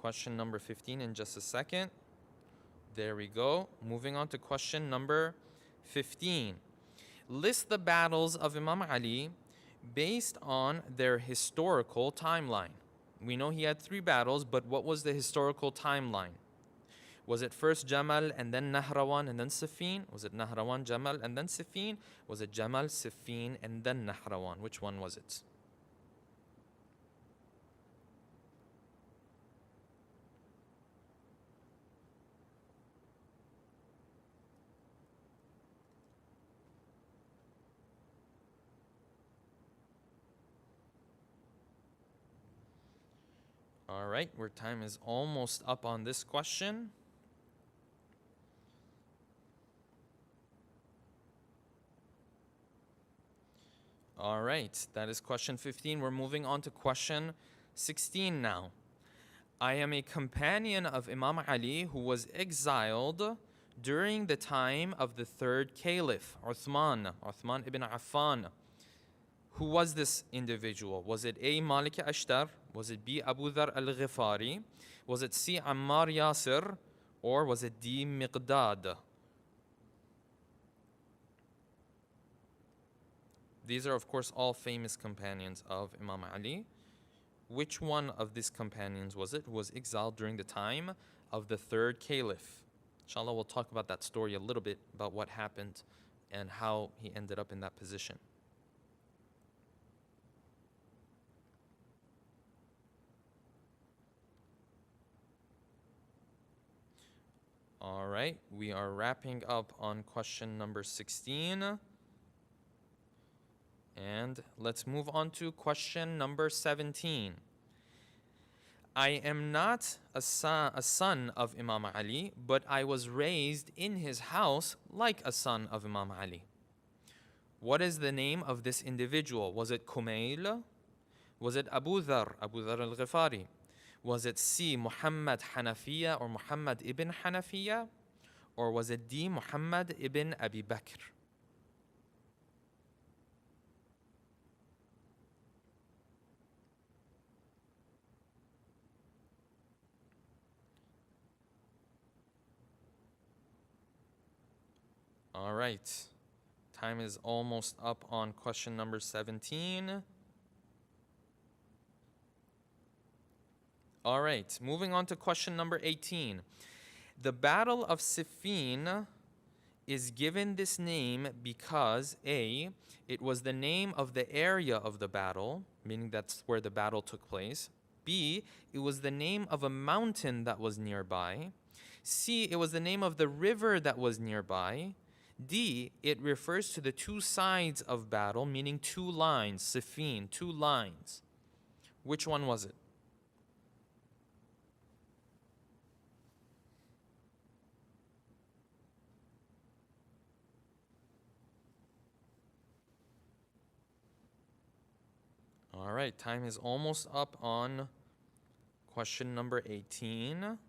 question number 15 in just a second. There we go. Moving on to question number 15. List the battles of Imam Ali based on their historical timeline. We know he had 3 battles, but what was the historical timeline? Was it first Jamal and then Nahrawan and then Safine? Was it Nahrawan, Jamal and then Safine? Was it Jamal, Safine and then Nahrawan? Which one was it? All right, our time is almost up on this question. All right, that is question 15. We're moving on to question 16 now. I am a companion of Imam Ali who was exiled during the time of the 3rd Caliph, Uthman ibn Affan. Who was this individual? Was it A. Malik Ashtar? Was it B. Abu Dhar al-Ghifari? Was it C. Ammar Yasir? Or was it D. Miqdad? These are, of course, all famous companions of Imam Ali. Which one of these companions was it who was exiled during the time of the 3rd Caliph? Inshallah, we'll talk about that story a little bit, about what happened and how he ended up in that position. All right, we are wrapping up on question number 16. And let's move on to question number 17. I am not a son of Imam Ali, but I was raised in his house like a son of Imam Ali. What is the name of this individual? Was it Kumail? Was it Abu Dhar al-Ghifari? Was it C. Muhammad Hanafiya or Muhammad ibn Hanafiya? Or was it D. Muhammad ibn Abi Bakr? All right, time is almost up on question number 17. All right, moving on to question number 18. The Battle of Safine is given this name because A, it was the name of the area of the battle, meaning that's where the battle took place. B, it was the name of a mountain that was nearby. C, it was the name of the river that was nearby. D, it refers to the 2 sides of battle, meaning 2 lines, Safine, 2 lines. Which one was it? All right, time is almost up on question number 18.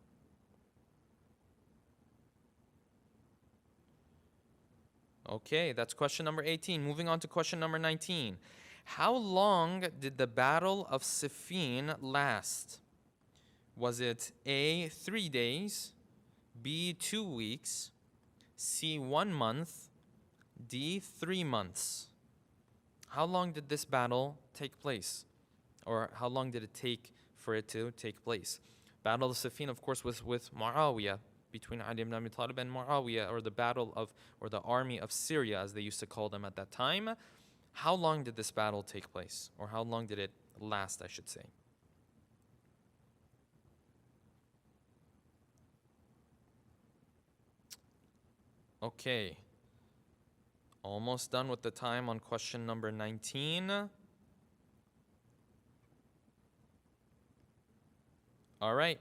Okay, that's question number 18. Moving on to question number 19. How long did the Battle of Safine last? Was it A, 3 days, B, 2 weeks, C, 1 month, D, 3 months? How long did this battle take place? Or how long did it take for it to take place? Battle of Safine, of course, was with Muawiyah, between Ali ibn Abi Talib and Muawiyah, or the battle of, or the army of Syria, as they used to call them at that time. How long did this battle take place? Or how long did it last, I should say? Okay. Almost done with the time on question number 19. All right.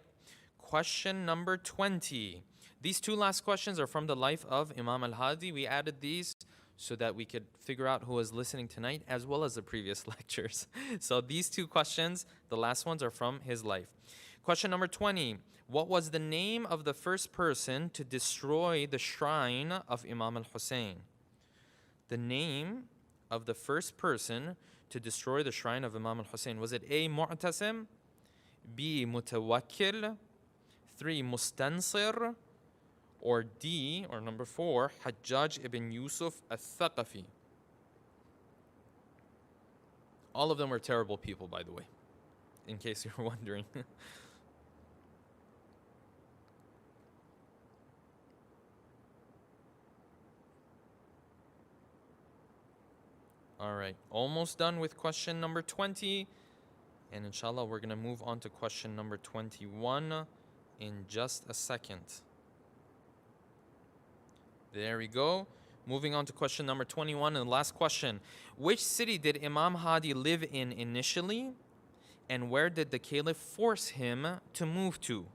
Question number 20. These two last questions are from the life of Imam al-Hadi. We added these so that we could figure out who was listening tonight as well as the previous lectures. So these two questions, the last ones, are from his life. Question number 20. What was the name of the first person to destroy the shrine of Imam al-Hussain? The name of the first person to destroy the shrine of Imam al-Hussain. Was it A, Mu'tasim, B, Mutawakkil, 3, Mustansir, or D, or number 4, Hajjaj ibn Yusuf al-Thaqafi? All of them were terrible people, by the way, in case you were wondering. All right, almost done with question number 20. And inshallah, we're going to move on to question number 21 in just a second. There we go. Moving on to question number 21 and the last question. Which city did Imam Hadi live in initially? And where did the Caliph force him to move to?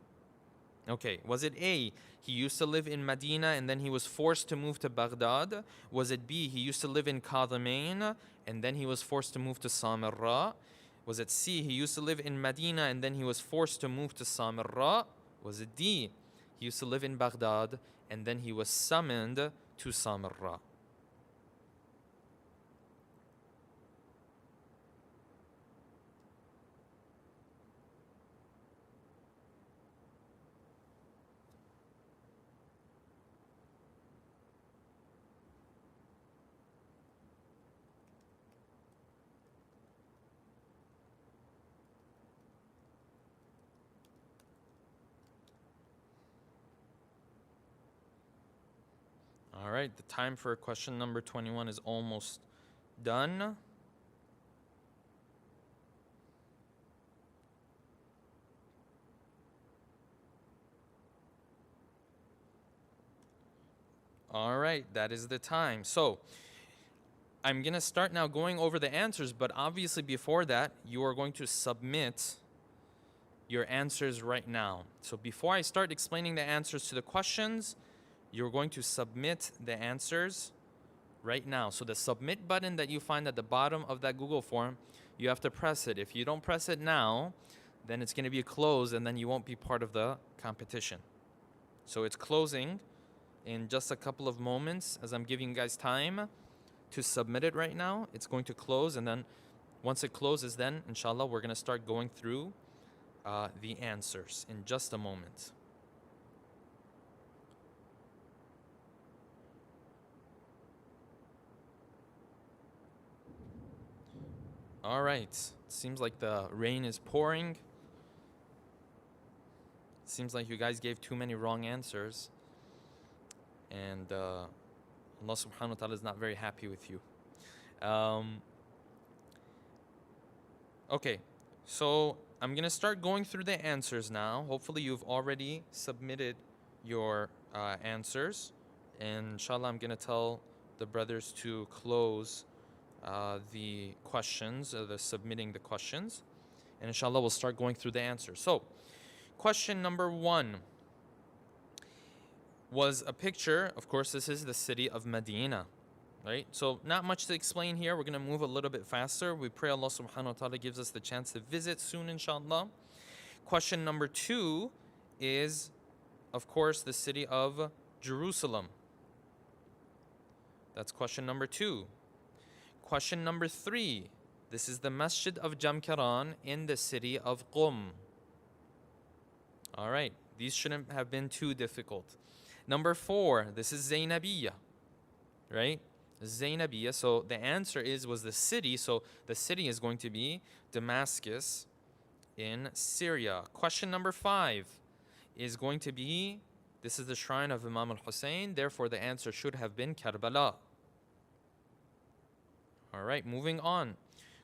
Okay, was it A, he used to live in Medina and then he was forced to move to Baghdad? Was it B, he used to live in Qadhimain and then he was forced to move to Samarra? Was it C, he used to live in Medina and then he was forced to move to Samarra? Was it D, he used to live in Baghdad and then he was summoned to Samarra? All right, the time for question number 21 is almost done. All right, that is the time. So I'm going to start now going over the answers, but obviously before that, you are going to submit your answers right now. So before I start explaining the answers to the questions, you're going to submit the answers right now. So the submit button that you find at the bottom of that Google form, you have to press it. If you don't press it now, then it's going to be closed and then you won't be part of the competition. So it's closing in just a couple of moments as I'm giving you guys time to submit it right now. It's going to close, and then once it closes, then inshallah we're going to start going through the answers in just a moment. All right, seems like the rain is pouring. Seems like you guys gave too many wrong answers. And Allah subhanahu wa ta'ala is not very happy with you. Okay, so I'm going to start going through the answers now. Hopefully you've already submitted your answers. And inshallah, I'm going to tell the brothers to close the questions, the submitting the questions. And inshallah, we'll start going through the answers. So, question number 1 was a picture. Of course, this is the city of Medina. Right? So not much to explain here. We're going to move a little bit faster. We pray Allah subhanahu wa ta'ala gives us the chance to visit soon, inshallah. Question number 2 is, of course, the city of Jerusalem. That's question number 2. Question number 3. This is the Masjid of Jamkaran in the city of Qum. All right. These shouldn't have been too difficult. Number 4. This is Zainabiyya. Right? Zainabiyya. So the answer was the city. So the city is going to be Damascus in Syria. Question number 5 is going to be, this is the shrine of Imam al-Hussain. Therefore, the answer should have been Karbala. All right, moving on.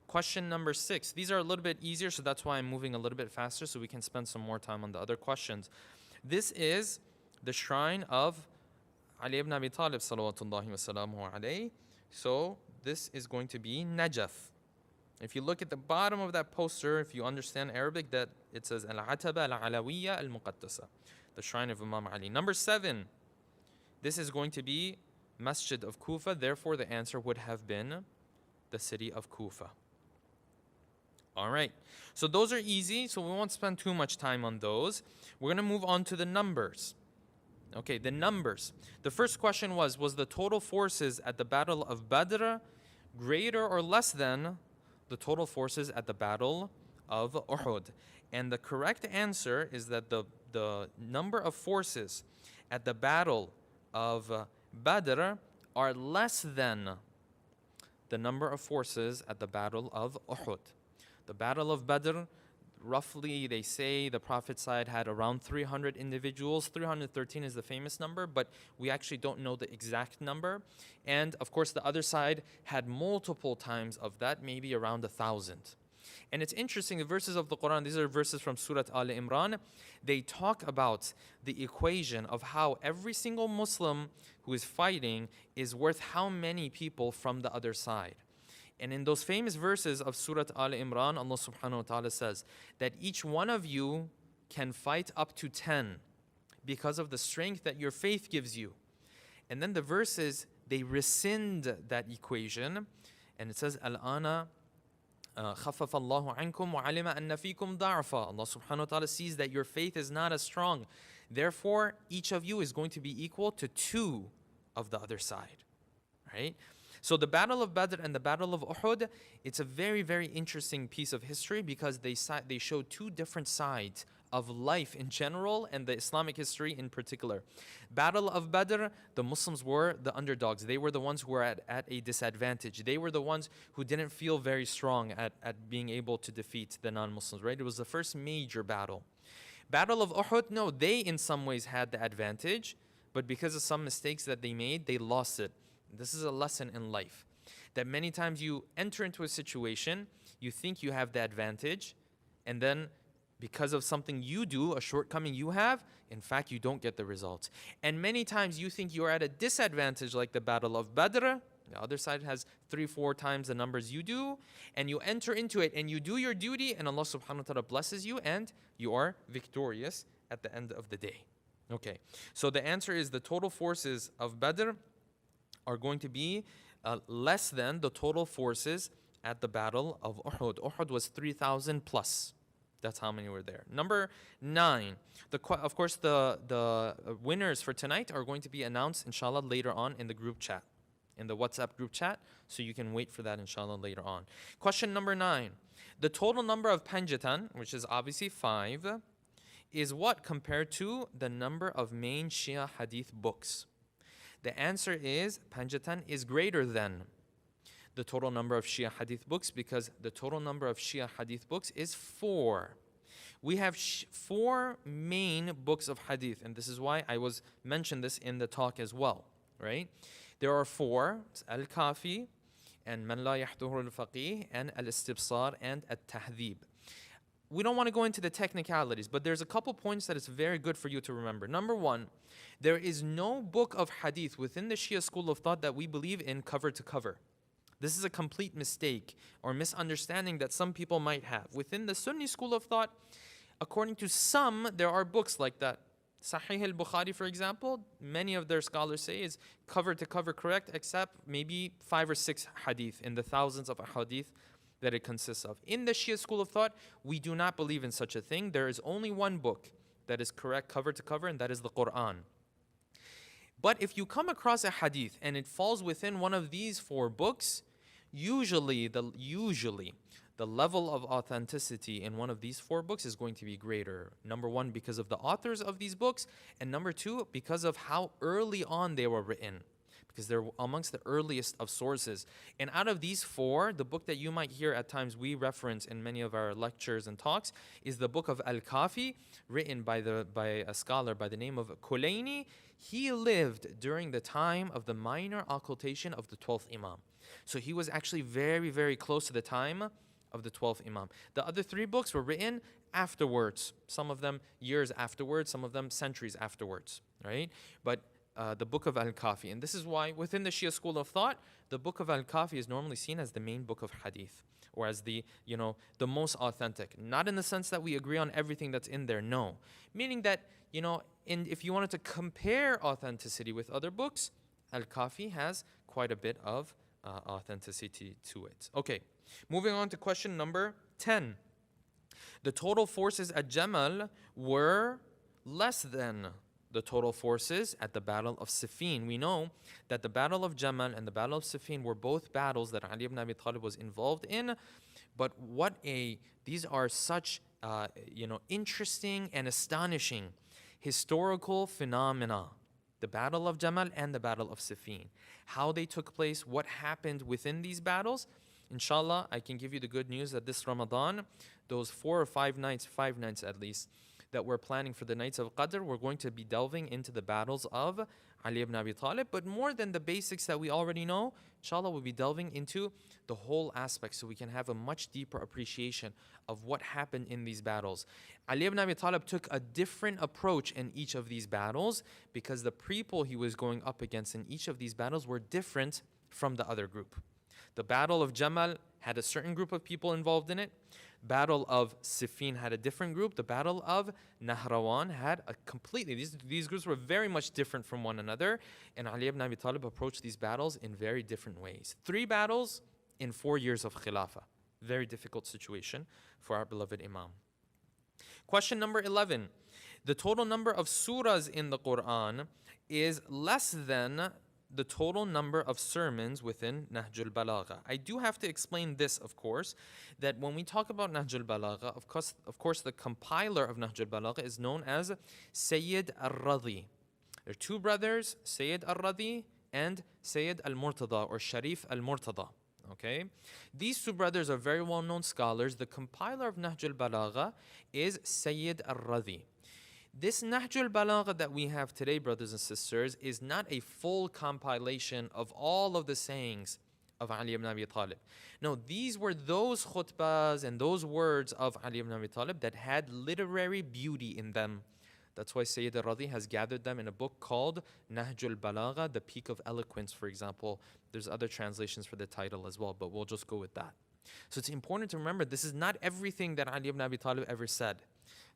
Question number 6. These are a little bit easier, so that's why I'm moving a little bit faster so we can spend some more time on the other questions. This is the shrine of Ali ibn Abi Talib salawatullahi wa salamuhu alayhi. So this is going to be Najaf. If you look at the bottom of that poster, if you understand Arabic, that it says Al-Ataba Al-Alawiyya Al-Muqaddasa, the shrine of Imam Ali. Number 7. This is going to be Masjid of Kufa. Therefore, the answer would have been the city of Kufa. All right. So those are easy, so we won't spend too much time on those. We're going to move on to the numbers. Okay, the numbers. The first question was the total forces at the Battle of Badr greater or less than the total forces at the Battle of Uhud? And the correct answer is that the number of forces at the Battle of Badr are less than the number of forces at the Battle of Uhud. The Battle of Badr, roughly they say the Prophet side had around 300 individuals. 313 is the famous number, but we actually don't know the exact number. And of course the other side had multiple times of that, maybe around 1,000. And it's interesting, the verses of the Quran, these are verses from Surah Al-Imran, they talk about the equation of how every single Muslim who is fighting is worth how many people from the other side. And in those famous verses of Surah Al-Imran, Allah subhanahu wa ta'ala says that each one of you can fight up to 10 because of the strength that your faith gives you. And then the verses, they rescind that equation. And it says, Al-ana خَفَّفَ اللَّهُ عَنْكُمْ وَعَلِمَ أَنَّ فِيكُمْ ضَعْفًا. Allah subhanahu wa ta'ala sees that your faith is not as strong. Therefore, each of you is going to be equal to 2 of the other side. Right? So the Battle of Badr and the Battle of Uhud, it's a very, very interesting piece of history because they show 2 different sides of life in general and the Islamic history in particular. Battle of Badr, the Muslims were the underdogs. They were the ones who were at a disadvantage. They were the ones who didn't feel very strong at being able to defeat the non-Muslims, right? It was the first major battle. Battle of Uhud, no, they in some ways had the advantage, but because of some mistakes that they made, they lost it. This is a lesson in life, that many times you enter into a situation, you think you have the advantage, and then because of something you do, a shortcoming you have, in fact, you don't get the results. And many times you think you're at a disadvantage, like the Battle of Badr. The other side has 3-4 times the numbers you do, and you enter into it, and you do your duty, and Allah subhanahu wa ta'ala blesses you, and you are victorious at the end of the day. Okay, so the answer is the total forces of Badr are going to be less than the total forces at the Battle of Uhud. Uhud was 3,000 plus. That's how many were there. Number 9. Of course, the winners for tonight are going to be announced, inshallah, later on in the group chat, in the WhatsApp group chat. So you can wait for that, inshallah, later on. Question number 9. The total number of Panjatan, which is obviously 5, is what compared to the number of main Shia hadith books? The answer is Panjatan is greater than the total number of Shia hadith books because the total number of Shia hadith books is 4. We have 4 main books of hadith, and this is why I mentioned this in the talk as well, right? There are 4, Al-Qafi and Man La Yahduhu al-Faqih and Al-Istibsar and At-Tahdhib. We don't want to go into the technicalities, but there's a couple points that it's very good for you to remember. Number 1, there is no book of hadith within the Shia school of thought that we believe in cover to cover. This is a complete mistake or misunderstanding that some people might have. Within the Sunni school of thought, according to some, there are books like that. Sahih al-Bukhari, for example, many of their scholars say is cover to cover correct, except maybe 5 or 6 hadith in the thousands of hadith that it consists of. In the Shia school of thought, we do not believe in such a thing. There is only one book that is correct cover to cover, and that is the Quran. But if you come across a hadith and it falls within one of these 4 books, usually the level of authenticity in one of these 4 books is going to be greater. Number 1, because of the authors of these books, and number 2, because of how early on they were written, because they're amongst the earliest of sources. And out of these 4, the book that you might hear at times we reference in many of our lectures and talks is the Book of Al-Qafi, written by a scholar by the name of Kulaini. He lived during the time of the minor occultation of the 12th Imam. So he was actually very, very close to the time of the 12th Imam. The other 3 books were written afterwards, some of them years afterwards, some of them centuries afterwards, right? But the Book of Al-Qafi, and this is why within the Shia school of thought, the Book of Al-Qafi is normally seen as the main book of hadith, or as the most authentic. Not in the sense that we agree on everything that's in there, no. Meaning that, if you wanted to compare authenticity with other books, Al-Qafi has quite a bit of authenticity to it. Okay, moving on to question number 10. The total forces at Jamal were less than the total forces at the Battle of Safine. We know that the Battle of Jamal and the Battle of Safine were both battles that Ali ibn Abi Talib was involved in, but these are such interesting and astonishing historical phenomena. The Battle of Jamal and the Battle of Safine. How they took place, what happened within these battles. Inshallah, I can give you the good news that this Ramadan, those 4 or 5 nights at least, that we're planning for the nights of Qadr, we're going to be delving into the battles of Ali ibn Abi Talib. But more than the basics that we already know, inshallah, we'll be delving into the whole aspect so we can have a much deeper appreciation of what happened in these battles. Ali ibn Abi Talib took a different approach in each of these battles because the people he was going up against in each of these battles were different from the other group. The Battle of Jamal had a certain group of people involved in it. Battle of Safine had a different group. The Battle of Nahrawan had a completely, these groups were very much different from one another, and Ali ibn Abi Talib approached these battles in very different ways. 3 battles in 4 years of Khilafah. Very difficult situation for our beloved Imam. Question number 11. The total number of surahs in the Quran is less than the total number of sermons within Nahjul Balagha. I do have to explain this, of course, that when we talk about Nahjul Balagha, of course, the compiler of Nahjul Balagha is known as Sayyid al-Radhi. There are 2 brothers, Sayyid al-Radhi and Sayyid al-Murtada, or Sharif al-Murtada. Okay, these 2 brothers are very well-known scholars. The compiler of Nahjul Balagha is Sayyid al-Radhi. This Nahjul Balagha that we have today, brothers and sisters, is not a full compilation of all of the sayings of Ali ibn Abi Talib. No, these were those khutbahs and those words of Ali ibn Abi Talib that had literary beauty in them. That's why Sayyid al-Radhi has gathered them in a book called Nahjul Balagha, the Peak of Eloquence, for example. There's other translations for the title as well, but we'll just go with that. So it's important to remember this is not everything that Ali ibn Abi Talib ever said.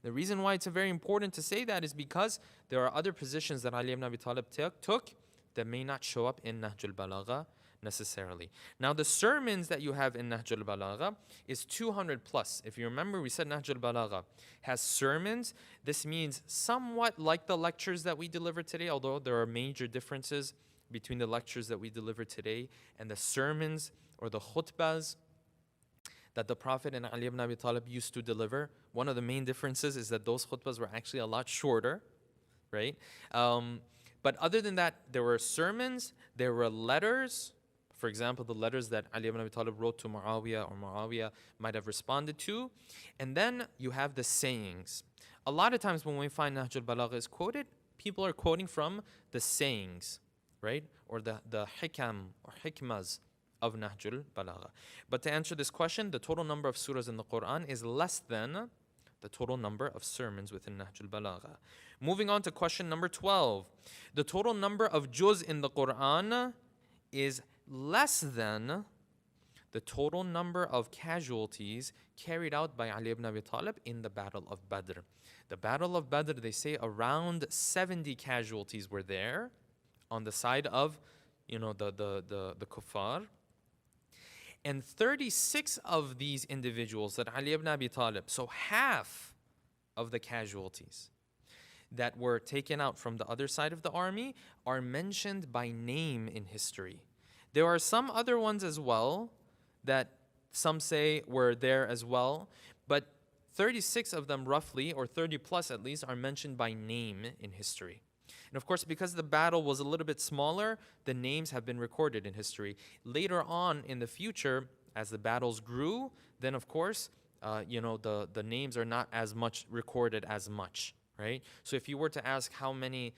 The reason why it's very important to say that is because there are other positions that Ali ibn Abi Talib took that may not show up in Nahjul Balagha necessarily. Now the sermons that you have in Nahjul Balagha is 200 plus. If you remember, we said Nahjul Balagha has sermons. This means somewhat like the lectures that we deliver today, although there are major differences between the lectures that we deliver today and the sermons or the khutbahs that the Prophet and Ali ibn Abi Talib used to deliver. One of the main differences is that those khutbahs were actually a lot shorter, right? But other than that, there were sermons, there were letters. For example, the letters that Ali ibn Abi Talib wrote to Muawiyah, or Muawiyah might have responded to. And then you have the sayings. A lot of times when we find Nahjul Balagha is quoted, people are quoting from the sayings, right? Or the hikam or hikmas of Nahjul Balagha. But to answer this question, the total number of surahs in the Quran is less than the total number of sermons within Nahjul Balagha. Moving on to question number 12. The total number of juz in the Quran is less than the total number of casualties carried out by Ali ibn Abi Talib in the Battle of Badr. The Battle of Badr, they say around 70 casualties were there on the side of, the kuffar. And 36 of these individuals that Ali ibn Abi Talib, so half of the casualties that were taken out from the other side of the army, are mentioned by name in history. There are some other ones as well that some say were there as well, but 36 of them roughly, or 30 plus at least, are mentioned by name in history. And of course, because the battle was a little bit smaller, the names have been recorded in history. Later on in the future, as the battles grew, then of course, the names are not as much recorded as much, right? So if you were to ask how many,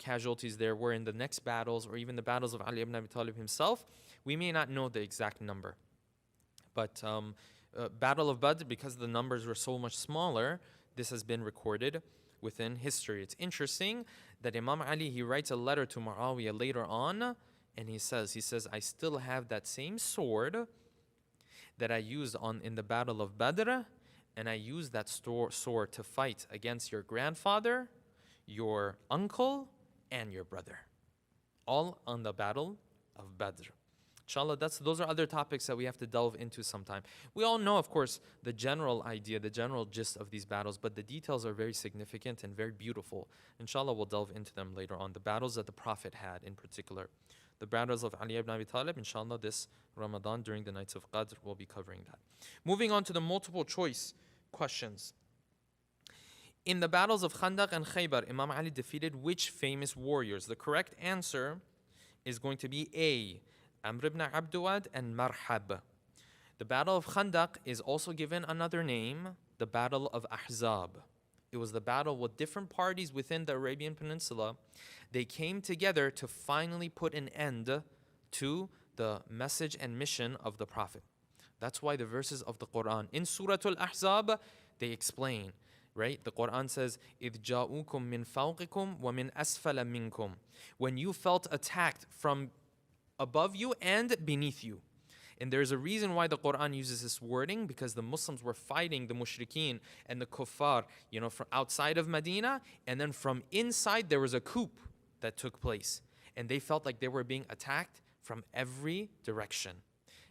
casualties there were in the next battles, or even the battles of Ali ibn Abi Talib himself, we may not know the exact number. But Battle of Badr, because the numbers were so much smaller, this has been recorded within history. It's interesting that Imam Ali, he writes a letter to Muawiyah later on, and he says, I still have that same sword that I used in the Battle of Badr, and I used that sword to fight against your grandfather, your uncle, and your brother. All on the Battle of Badr. Inshallah, those are other topics that we have to delve into sometime. We all know, of course, the general idea, the general gist of these battles, but the details are very significant and very beautiful. Inshallah, we'll delve into them later on. The battles that the Prophet had in particular. The battles of Ali ibn Abi Talib, inshallah, this Ramadan during the nights of Qadr, we'll be covering that. Moving on to the multiple choice questions. In the battles of Khandaq and Khaybar, Imam Ali defeated which famous warriors? The correct answer is going to be A, Amr ibn Abduwad and Marhab. The Battle of Khandaq is also given another name, the Battle of Ahzab. It was the battle with different parties within the Arabian Peninsula. They came together to finally put an end to the message and mission of the Prophet. That's why the verses of the Quran in Surah Al-Ahzab, they explain, right? The Quran says, إِذْ جَاءُوكُم مِّن فَوْقِكُمْ وَمِنْ أَسْفَلَ مِنْكُمْ. When you felt attacked from above you and beneath you. And there's a reason why the Quran uses this wording, because the Muslims were fighting the mushrikeen and the kuffar, from outside of Medina, and then from inside there was a coup that took place. And they felt like they were being attacked from every direction.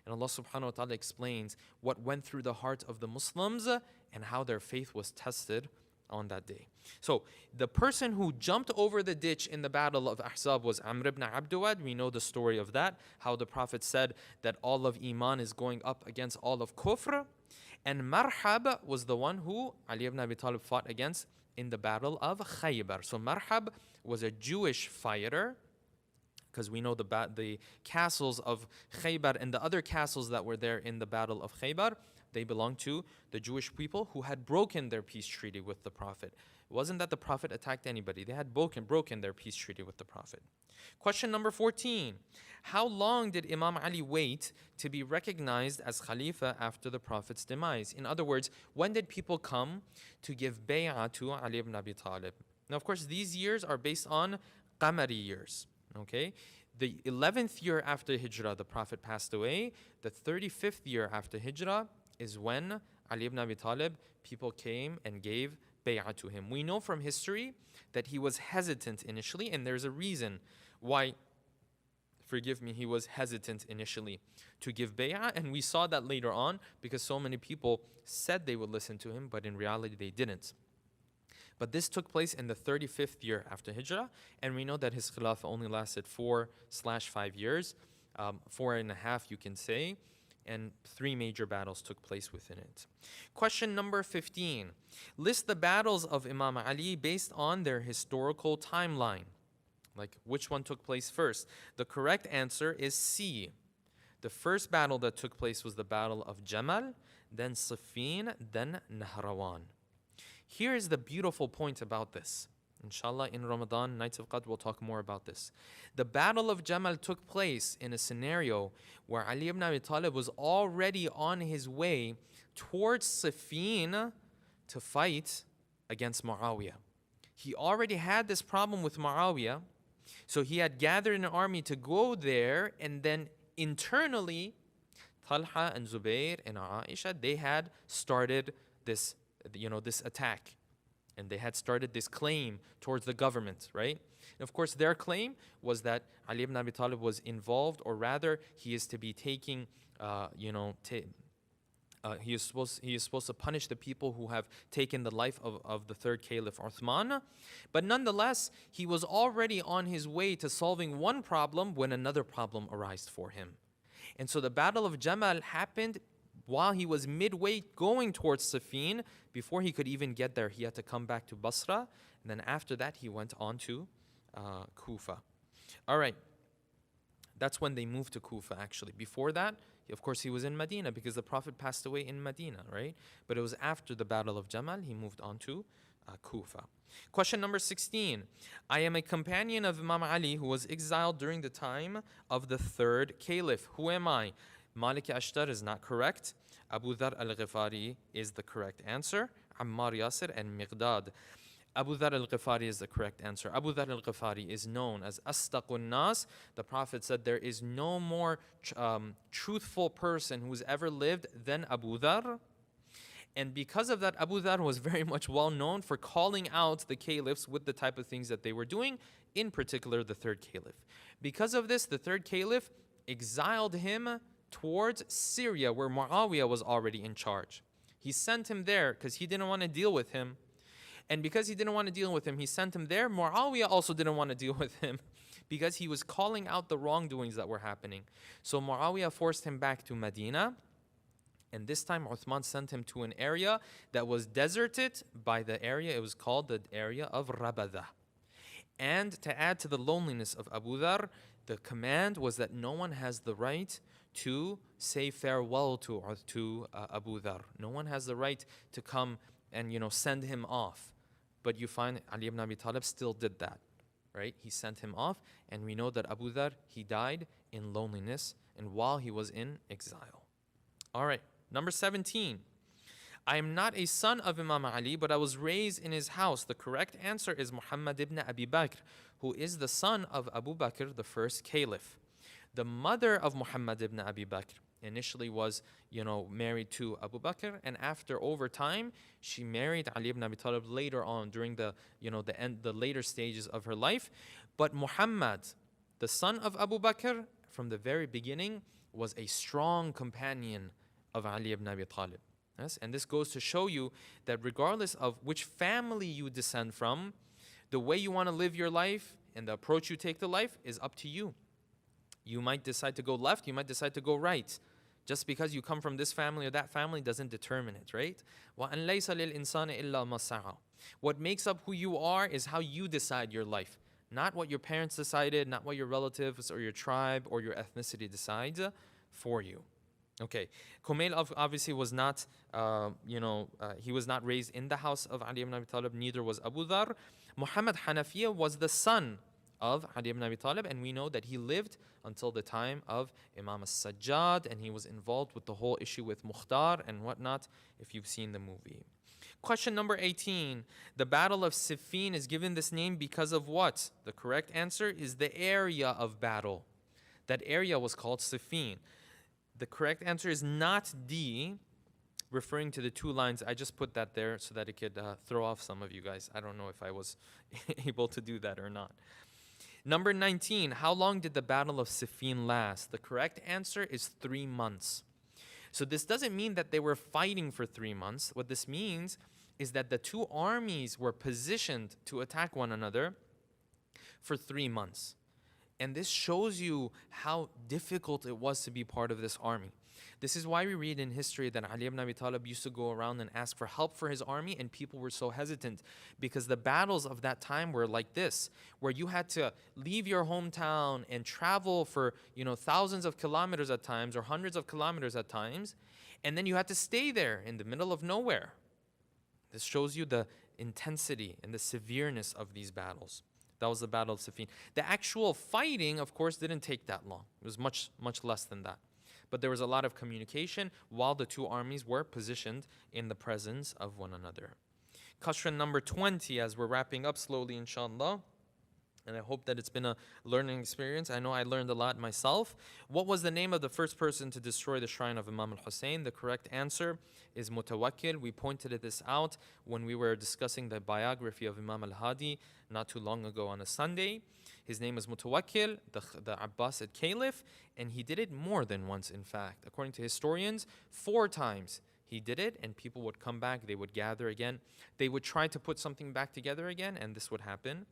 And Allah subhanahu wa ta'ala explains what went through the heart of the Muslims and how their faith was tested on that day. So the person who jumped over the ditch in the battle of Ahzab was Amr ibn Abduwad. We know the story of that, how the Prophet said that all of Iman is going up against all of Kufr. And Marhab was the one who Ali ibn Abi Talib fought against in the battle of Khaybar. So Marhab was a Jewish fighter, because we know the castles of Khaybar and the other castles that were there in the battle of Khaybar, they belonged to the Jewish people who had broken their peace treaty with the Prophet. It wasn't that the Prophet attacked anybody. They had broken their peace treaty with the Prophet. Question number 14. How long did Imam Ali wait to be recognized as Khalifa after the Prophet's demise? In other words, when did people come to give bay'ah to Ali ibn Abi Talib? Now, of course, these years are based on Qamari years. Okay? The 11th year after Hijrah, the Prophet passed away. The 35th year after Hijrah is when Ali ibn Abi Talib, people came and gave bay'ah to him. We know from history that he was hesitant initially, and there's a reason why, he was hesitant initially to give bay'ah, and we saw that later on because so many people said they would listen to him, but in reality they didn't. But this took place in the 35th year after Hijrah, and we know that his Khilafah only lasted 4/5 years, 4.5 you can say, and 3 major battles took place within it. Question number 15. List the battles of Imam Ali based on their historical timeline. Like, which one took place first? The correct answer is C. The first battle that took place was the Battle of Jamal, then Safine, then Nahrawan. Here is the beautiful point about this. Inshallah, in Ramadan, Nights of Qadr, we'll talk more about this. The Battle of Jamal took place in a scenario where Ali ibn Abi Talib was already on his way towards Safine to fight against Muawiyah. He already had this problem with Muawiyah, so he had gathered an army to go there and then internally Talha and Zubair and Aisha, they had started this, this attack. And they had started this claim towards the government, right? And of course, their claim was that Ali ibn Abi Talib was involved, or rather, he is to be taking, he is supposed to punish the people who have taken the life of the third Caliph, Uthman. But nonetheless, he was already on his way to solving one problem when another problem arose for him. And so the Battle of Jamal happened while he was midway going towards Safine. Before he could even get there, he had to come back to Basra. And then after that, he went on to Kufa. All right. That's when they moved to Kufa, actually. Before that, of course, he was in Medina because the Prophet passed away in Medina, right? But it was after the Battle of Jamal, he moved on to Kufa. Question number 16. I am a companion of Imam Ali who was exiled during the time of the third Caliph. Who am I? Malik Ashtar is not correct. Abu Dhar al-Ghifari is the correct answer. Ammar Yasir and Miqdad. Abu Dhar al-Ghifari is the correct answer. Abu Dhar al-Ghifari is known as Astaqun Nas. The Prophet said there is no more truthful person who's ever lived than Abu Dhar. And because of that, Abu Dhar was very much well known for calling out the caliphs with the type of things that they were doing, in particular the third caliph. Because of this, the third caliph exiled him towards Syria, where Muawiyah was already in charge. He sent him there because he didn't want to deal with him. And because he didn't want to deal with him, he sent him there. Muawiyah also didn't want to deal with him because he was calling out the wrongdoings that were happening. So Muawiyah forced him back to Medina. And this time Uthman sent him to an area that was deserted by the area. It was called the area of Rabada. And to add to the loneliness of Abu Dhar, the command was that no one has the right to say farewell to Abu Dhar. No one has the right to come and send him off. But you find Ali ibn Abi Talib still did that, right? He sent him off, and we know that Abu Dhar, he died in loneliness and while he was in exile. All right, number 17. I am not a son of Imam Ali, but I was raised in his house. The correct answer is Muhammad ibn Abi Bakr, who is the son of Abu Bakr, the first caliph. The mother of Muhammad ibn Abi Bakr initially was, married to Abu Bakr, and after over time, she married Ali ibn Abi Talib later on during the later stages of her life. But Muhammad, the son of Abu Bakr, from the very beginning, was a strong companion of Ali ibn Abi Talib. Yes? And this goes to show you that regardless of which family you descend from, the way you want to live your life and the approach you take to life is up to you. You might decide to go left, you might decide to go right. Just because you come from this family or that family doesn't determine it, right? وَأَن لَيْسَ لِلْإِنسَانِ إِلَّا مَا سَعَى. What makes up who you are is how you decide your life. Not what your parents decided, not what your relatives or your tribe or your ethnicity decides for you. Okay, Kumail obviously was not, he was not raised in the house of Ali ibn Abi Talib, neither was Abu Dhar. Muhammad Hanafiya was the son of Ali ibn Abi Talib, and we know that he lived until the time of Imam as-Sajjad, and he was involved with the whole issue with Mukhtar and whatnot, if you've seen the movie. Question number 18. The Battle of Safine is given this name because of what? The correct answer is the area of battle. That area was called Safine. The correct answer is not D, referring to the two lines. I just put that there so that it could throw off some of you guys. I don't know if I was able to do that or not. Number 19, how long did the Battle of Safine last? The correct answer is 3 months. So this doesn't mean that they were fighting for 3 months. What this means is that the two armies were positioned to attack one another for 3 months. And this shows you how difficult it was to be part of this army. This is why we read in history that Ali ibn Abi Talib used to go around and ask for help for his army, and people were so hesitant because the battles of that time were like this, where you had to leave your hometown and travel for, thousands of kilometers at times or hundreds of kilometers at times, and then you had to stay there in the middle of nowhere. This shows you the intensity and the severeness of these battles. That was the Battle of Safine. The actual fighting, of course, didn't take that long. It was much, much less than that. But there was a lot of communication while the two armies were positioned in the presence of one another. Question number 20, as we're wrapping up slowly, inshallah. And I hope that it's been a learning experience. I know I learned a lot myself. What was the name of the first person to destroy the shrine of Imam al-Hussain? The correct answer is Mutawakkil. We pointed this out when we were discussing the biography of Imam al-Hadi not too long ago on a Sunday. His name is Mutawakkil, the Abbasid Caliph, and he did it more than once, in fact. According to historians, 4 times he did it, and people would come back, they would gather again. They would try to put something back together again, and this would happen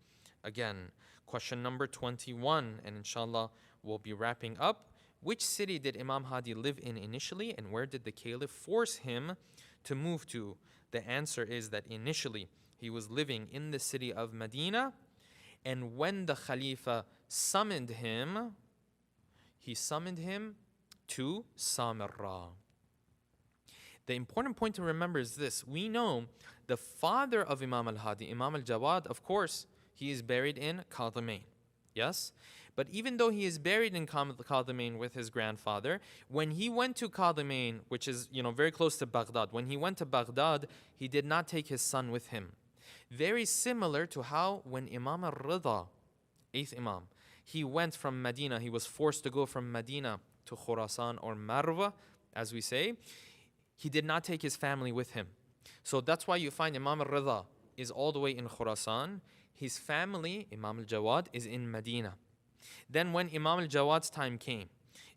again. Question number 21, and inshallah we'll be wrapping up. Which city did Imam Hadi live in initially, and where did the Caliph force him to move to? The answer is that initially he was living in the city of Medina, and when the Khalifa summoned him, he summoned him to Samarra. The important point to remember is this. We know the father of Imam al-Hadi, Imam al-Jawad, of course, he is buried in Qadimain. Yes? But even though he is buried in Qadimain with his grandfather, when he went to Qadimain, which is, very close to Baghdad, when he went to Baghdad, he did not take his son with him. Very similar to how when Imam al-Rida, 8th Imam, he went from Medina, he was forced to go from Medina to Khurasan or Marwa, as we say, he did not take his family with him. So that's why you find Imam al-Rida is all the way in Khurasan. His family, Imam al-Jawad, is in Medina. Then when Imam al-Jawad's time came,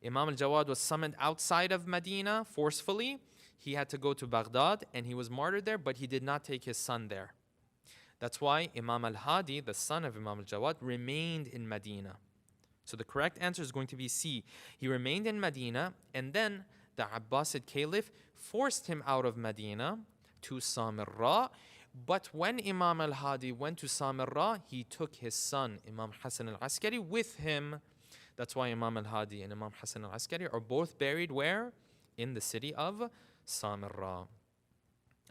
Imam al-Jawad was summoned outside of Medina forcefully. He had to go to Baghdad and he was martyred there, but he did not take his son there. That's why Imam al-Hadi, the son of Imam al-Jawad, remained in Medina. So the correct answer is going to be C. He remained in Medina, and then the Abbasid Caliph forced him out of Medina to Samarra. But when Imam al-Hadi went to Samarra, he took his son, Imam Hassan al-Askari, with him. That's why Imam al-Hadi and Imam Hassan al-Askari are both buried where? In the city of Samarra.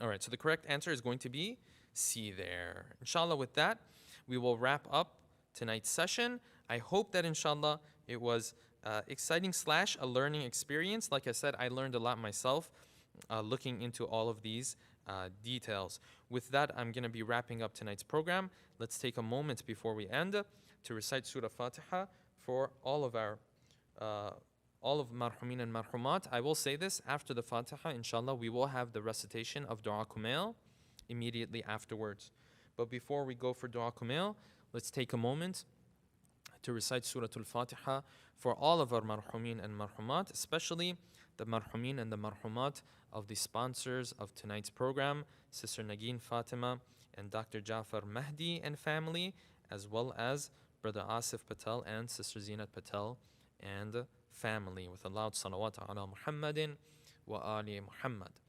All right, so the correct answer is going to be C there. Inshallah, with that, we will wrap up tonight's session. I hope that inshallah it was exciting / a learning experience. Like I said, I learned a lot myself looking into all of these details. With that, I'm going to be wrapping up tonight's program. Let's take a moment before we end to recite Surah Fatiha for all of marhumin and marhumat. I will say this, after the Fatiha, inshallah, we will have the recitation of Dua Kumail immediately afterwards. But before we go for Dua Kumail, let's take a moment to recite Surah Al-Fatiha for all of our marhumin and marhumat, especially the marhumin and the marhumat of the sponsors of tonight's program, Sister Nageen Fatima and Dr. Jafar Mahdi and family, as well as Brother Asif Patel and Sister Zinat Patel and family, with a loud salawat ala Muhammadin wa ali Muhammad.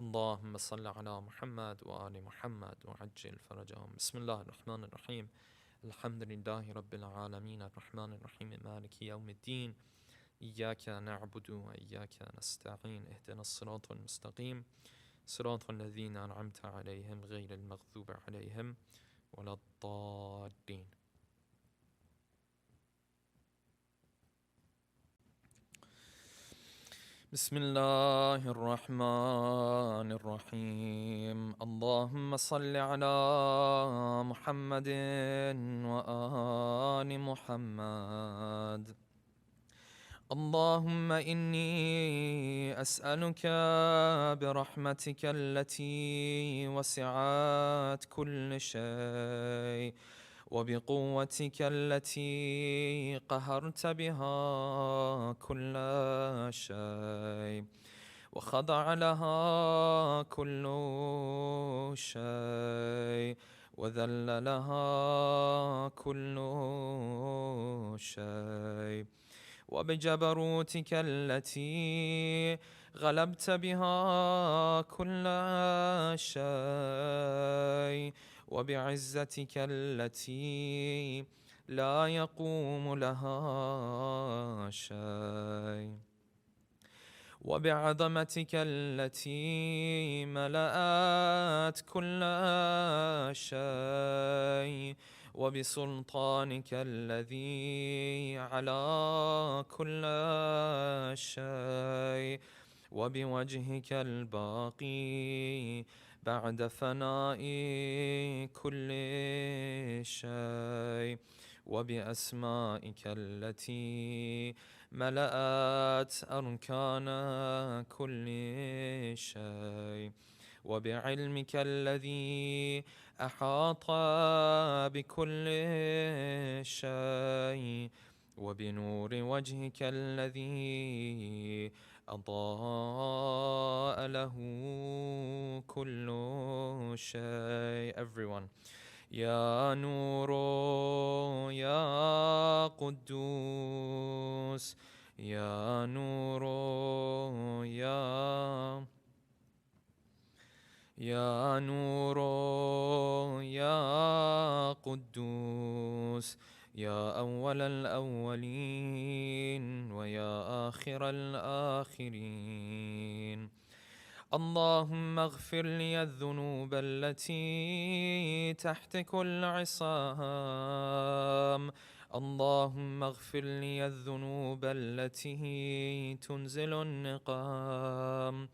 Allahumma salli ala Muhammad wa ali Muhammad wa ajil farajahum. Bismillah ar-Rahman ar-Rahim. Alhamdulillahi Rabbil Alameen ar-Rahman ar-Rahim maliki yawmiddin. إياك نعبد وإياك نستعين اهدنا الصراط المستقيم صراط الذين أنعمت عليهم غير المغضوب عليهم ولا الضالين. بسم الله الرحمن الرحيم. اللهم صل على محمد وآل محمد. اللهم إني أسألك برحمتك التي وسعت كل شيء وبقوتك التي قهرت بها كل شيء وخضع لها كل شيء وذل لها كل شيء وبجبروتك التي غلبت بها كل شيء وبعزتك التي لا يقوم لها شيء وبعظمتك التي ملأت كل شيء وبسلطانك الذي على كل شيء وبوجهك الباقي بعد فناء كل شيء وبأسمائك التي ملأت أركان كل شيء، وبعلمك الذي أحاط بكل شيء، وبنور وجهك الذي أضاء له كل شيء. Everyone. يا نور يا قدوس، يا نور يا نور يا قدوس، يا أول الأولين ويا آخر الآخرين. اللهم اغفر لي الذنوب التي تحت كل عصام، اللهم اغفر لي الذنوب التي تنزل النقام،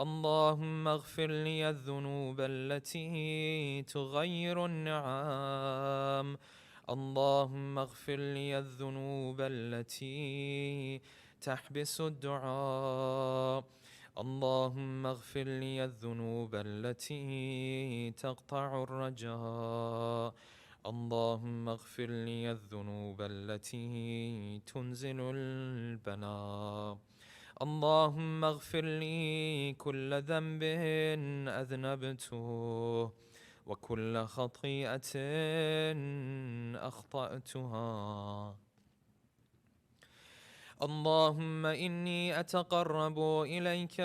اللهم اغفر لي الذنوب التي تغير النعام، اللهم اغفر لي الذنوب التي تحبس الدعاء، اللهم اغفر لي الذنوب التي تقطع الرجاء، اللهم اغفر لي الذنوب التي تنزل البلاء، اللهم اغفر لي كل ذنب أذنبته وكل خطيئة أخطأتها. اللهم إني أتقرب إليك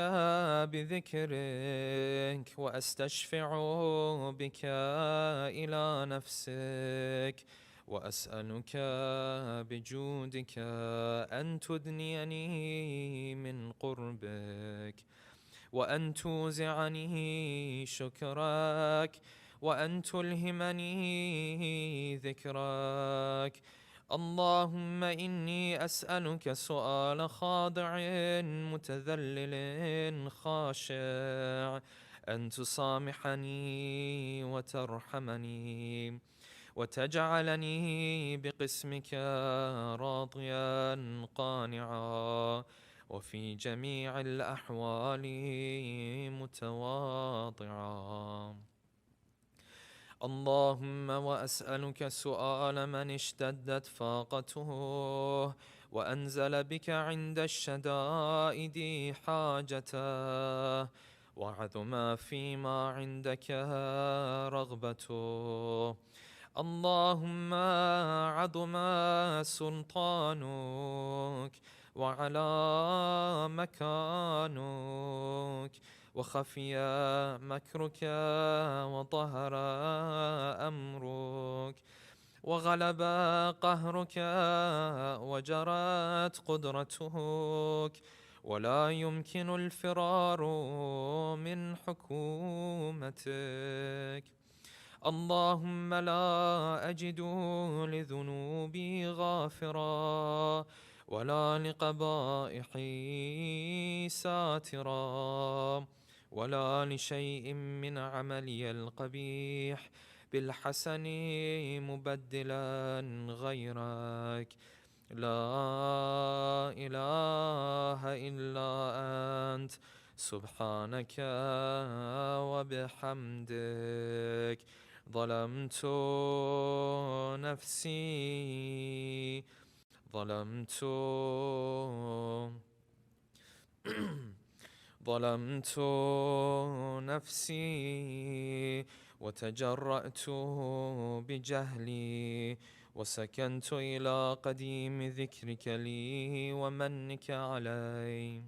بذكرك وأستشفع بك إلى نفسك، وأسألك بجودك أن تدنيني من قربك، وأن توزعني شكرك، وأن تلهمني ذكرك. اللهم إني أسألك سؤال خاضع متذلل خاشع، أن تسامحني وترحمني وتجعلني بقسمك راضيا قانعا، وفي جميع الأحوال متواضعا. اللهم وأسألك سؤال من اشتدت فاقته وأنزل بك عند الشدائد حاجته، وعظم فيما عندك رغبته. اللهم عظم سلطانك وعلى مكانك، وخفي مكرك وظهر أمرك، وغلب قهرك وجرت قدرتك، ولا يمكن الفرار من حكومتك. اللهم لا أجد لذنوبي غافرا ولا لقبائحي ساترا، ولا لشيء من عملي القبيح بالحسن مبدلا غيرك. لا إله إلا أنت سبحانك وبحمدك. ظلمت نفسي ظلمت نفسي وتجرأت بجهلي، وسكنت إلى قديم ذكرك لي ومنك علي.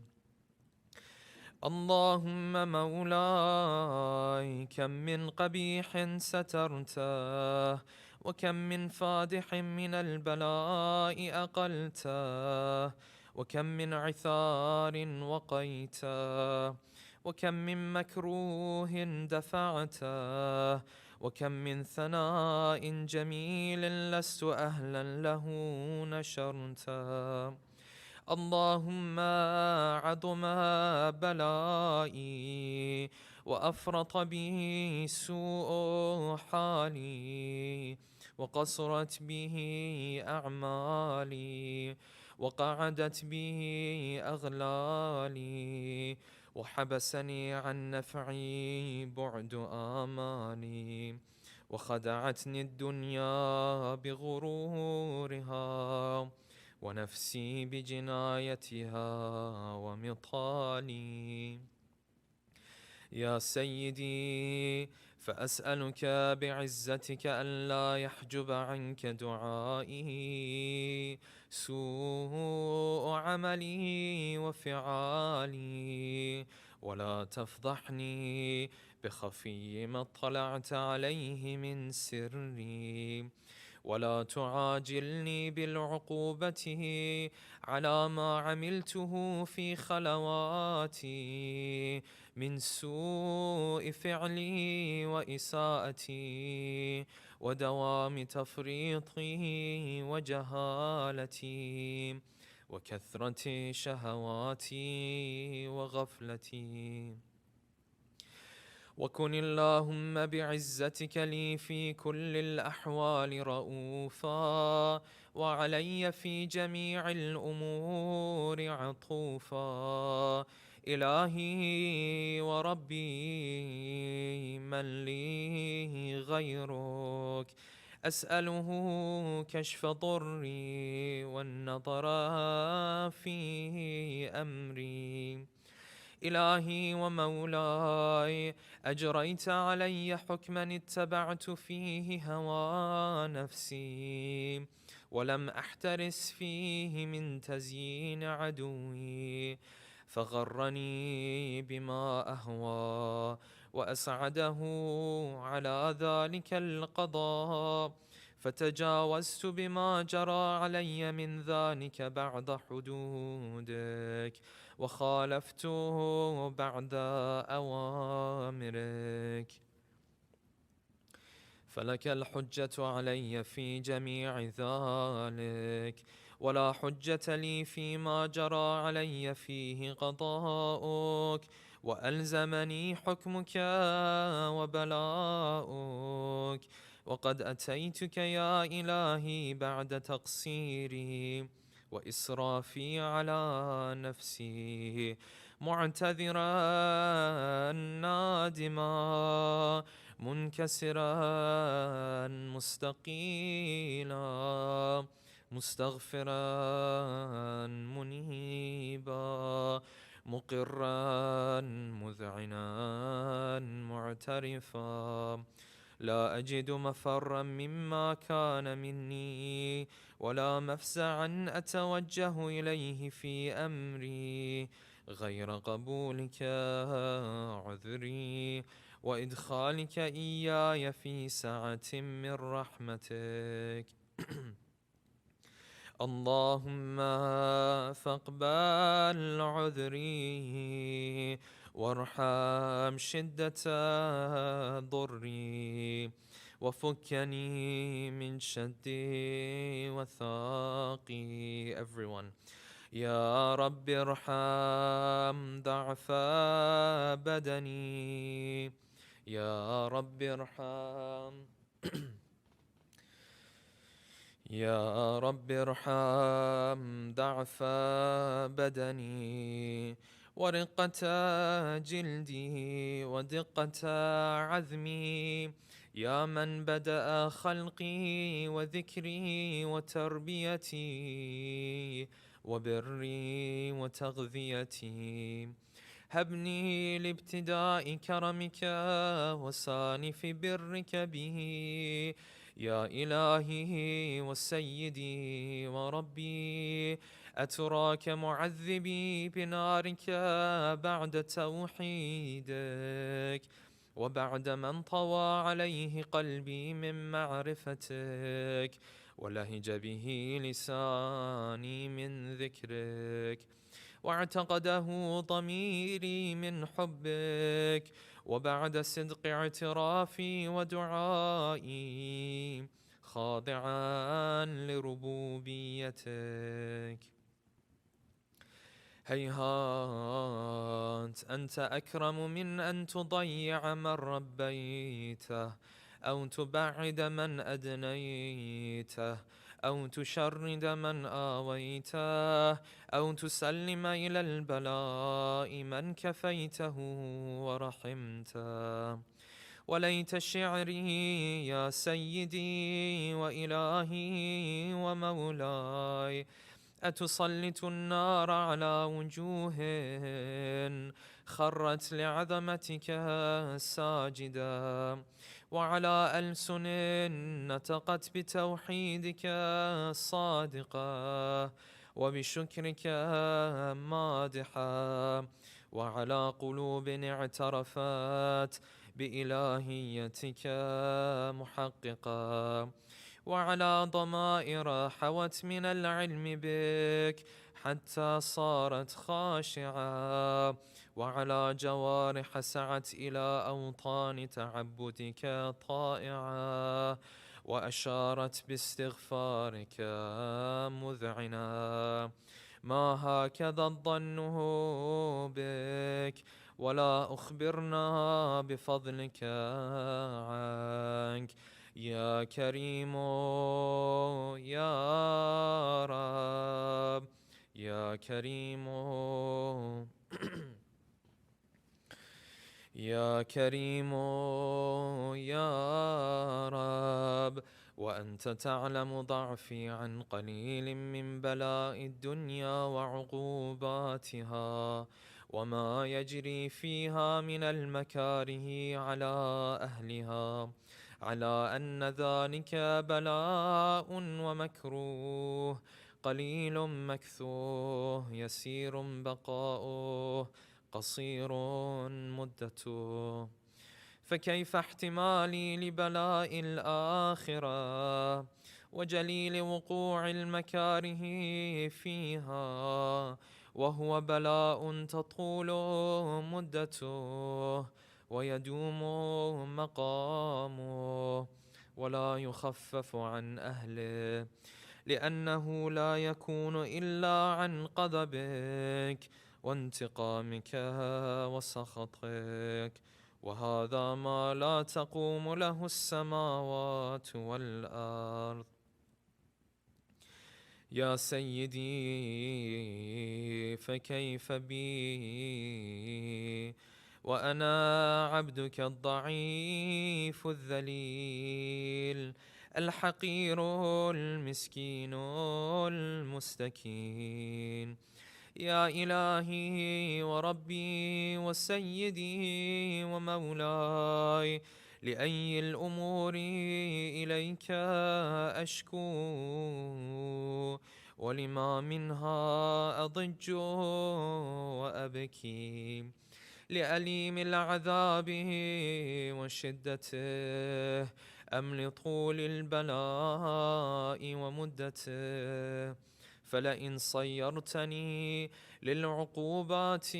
اللهم مولاي، كم من قبيح سترته، وكم من فادح من البلاء أقلته، وكم من عثار وقيته، وكم من مكروه دفعته، وكم من ثناء جميل لست أهلا له نشرته. اللهم عظم بلائي وأفرط بي سوء حالي، وقصرت به أعمالي وقعدت به أغلالي وحبسني عن نفعي بعد آمالي وخدعتني الدنيا بغرورها ونفسي بجنايتها ومطالي. يا سيدي فأسألك بعزتك ألا يحجب عنك دعائي سوء عملي وفعالي ولا تفضحني بخفي ما اطلعت عليه من سري ولا تعاجلني بالعقوبة على ما عملته في خلواتي من سوء فعلي وإساءتي ودوام تفريطي وجهالتي وكثرة شهواتي وغفلتي. وكن اللهم بعزتك لي في كل الأحوال رؤوفا وعلي في جميع الأمور عطوفا. إلهي وربي من لي غيرك أسأله كشف ضري والنظر في أمري. إلهي ومولاي أجريت علي حكما اتبعت فيه هوى نفسي ولم أحترس فيه من تزيين عدوي فغرني بما أهوى وأسعده على ذلك القضاء فتجاوزت بما جرى علي من ذلك بعد حدودك وخالفت بعد أوامرك فلك الحجة علي في جميع ذلك ولا حجة لي فيما جرى علي فيه قضاؤك وألزمني حكمك وبلاؤك وقد أتيتك يا إلهي بعد تقصيري وإسرافي على نفسي معتذرا نادما منكسرا مستقيلا مستغفرا منيبا مقرا مذعنا معترفا لا أجد مفرا مما كان مني ولا مفزعا أتوجه إليه في أمري غير قبولك عذري وإدخالك إياي في سعة من رحمتك. اللهم فاقبل عذري وارحم شدة ضري وفكني من شدي وثاقي. Everyone. يا رب ارحم ضعف بدني يا رب ارحم يا رب ارحم ضعف بدني ورقة جلدي ودقة عظمي يا من بدأ خلقي وذكري وتربيتي وبري وتغذيتي. هبني لابتداء كرمك وسانف برك به يا إلهي وسيدي وربي. أتراك معذبي بنارك بعد توحيدك وبعد من طوى عليه قلبي من معرفتك ولهج به لساني من ذكرك واعتقده ضميري من حبك وبعد صدق اعترافي ودعائي خاضعا لربوبيتك. هيهات أنت أكرم من أن تضيع من ربيته أو تبعد من أدنيته، أو تشرد من آويته، أو تسلم إلى البلاء من كفيته ورحمته. وليت شعري يا سيدي وإلهي ومولاي أتسلط النار على وجوه خرت لعظمتك ساجدا، وعلى ألسن نطقت بتوحيدك صادقة، وبشكرك مادحة، وعلى قلوب اعترفت بإلهيتك محققة، وعلى ضمائر حوت من العلم بك حتى صارت خاشعة، وعلى جوارح سعت إلى أوطان تعبدك طائعة، وأشارت باستغفارك مذعنة. ما هكذا الظن بك، ولا أخبرنا بفضلك عنك يا كريم يا رب، يا كريم يا كريم يا رب. وأنت تعلم ضعفي عن قليل من بلاء الدنيا وعقوباتها، وما يجري فيها من المكاره على أهلها، على أن ذلك بلاء ومكروه، قليل مكثوه، يسير بقاؤه، قصير مدته. فكيف احتمالي لبلاء الآخرة وجليل وقوع المكاره فيها، وهو بلاء تطول مدته ويدوم مقامه ولا يخفف عن أهله، لأنه لا يكون إلا عن غضبك وانتقامك وسخطك، وهذا ما لا تقوم له السماوات والأرض. يا سيدي فكيف بي وأنا عبدك الضعيف الذليل الحقير المسكين المستكين. يا إلهي وربي وسيدي ومولاي، لأي الأمور إليك أشكو، ولما منها أضج وأبكي، لأليم العذاب وشدته أم لطول البلاء ومدته؟ فلئن صيرتني للعقوبات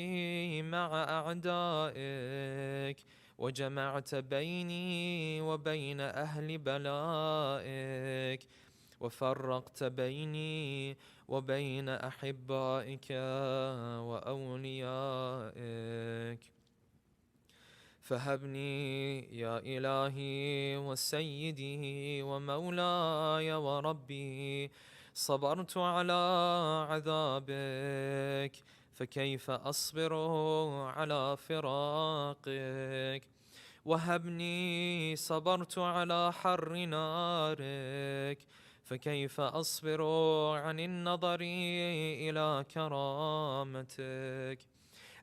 مع أعدائك وجمعت بيني وبين أهل بلائك وفرقت بيني وبين أحبائك وأوليائك، فهبني يا إلهي وسيدي ومولاي وربي، صبرت على عذابك فكيف أصبر على فراقك؟ وهبني صبرت على حر نارك فكيف أصبر عن النظر إلى كرامتك؟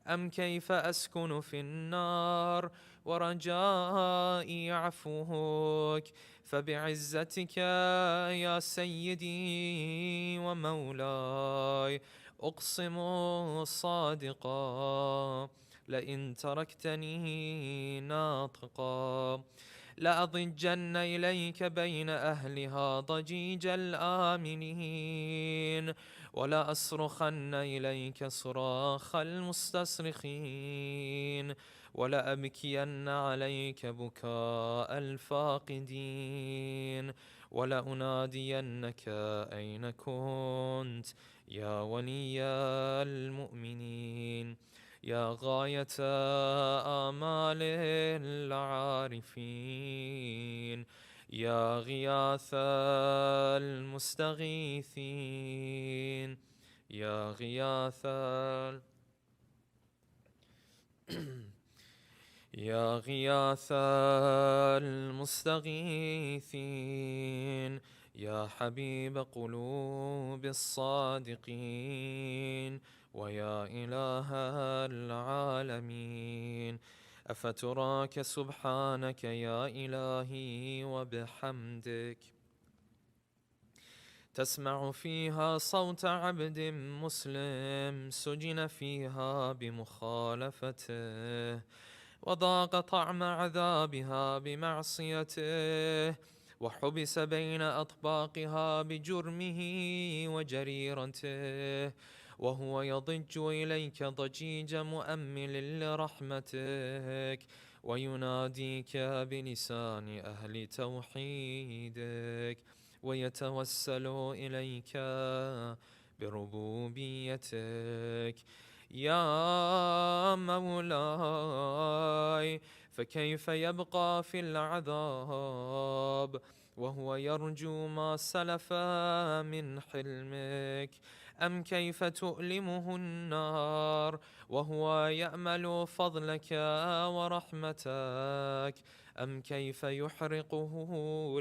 أم كيف أسكن في النار ورجائي عفوك؟ فبعزتك يا سيدي ومولاي أقسم صادقا، لئن تركتني ناطقا لأضجن إليك بين أهلها ضجيج الآمنين، ولا أصرخن إليك صراخ المستصرخين، ولا أبكين عليك بكاء الفاقدين، ولا أنادينك أين كنت يا ولي المؤمنين. يا غاية آمال العارفين، يا غياث المستغيثين، يا غياث يا غياث المستغيثين، يا حبيب قلوب الصادقين، ويا إله العالمين. أفتراك سبحانك يا إلهي وبحمدك تسمع فيها صوت عبد مسلم سجن فيها بمخالفته، وضاق طعم عذابها بمعصيته، وحبس بين أطباقها بجرمه وجريرته، وهو يضج إليك ضجيج مؤمل لرحمتك، ويناديك بلسان أهل توحيدك، ويتوسل إليك بربوبيتك. يا مولاي، فكيف يبقى في العذاب وهو يرجو ما سلف من حلمك؟ أم كيف تؤلمه النار وهو يأمل فضلك ورحمتك؟ أم كيف يحرقه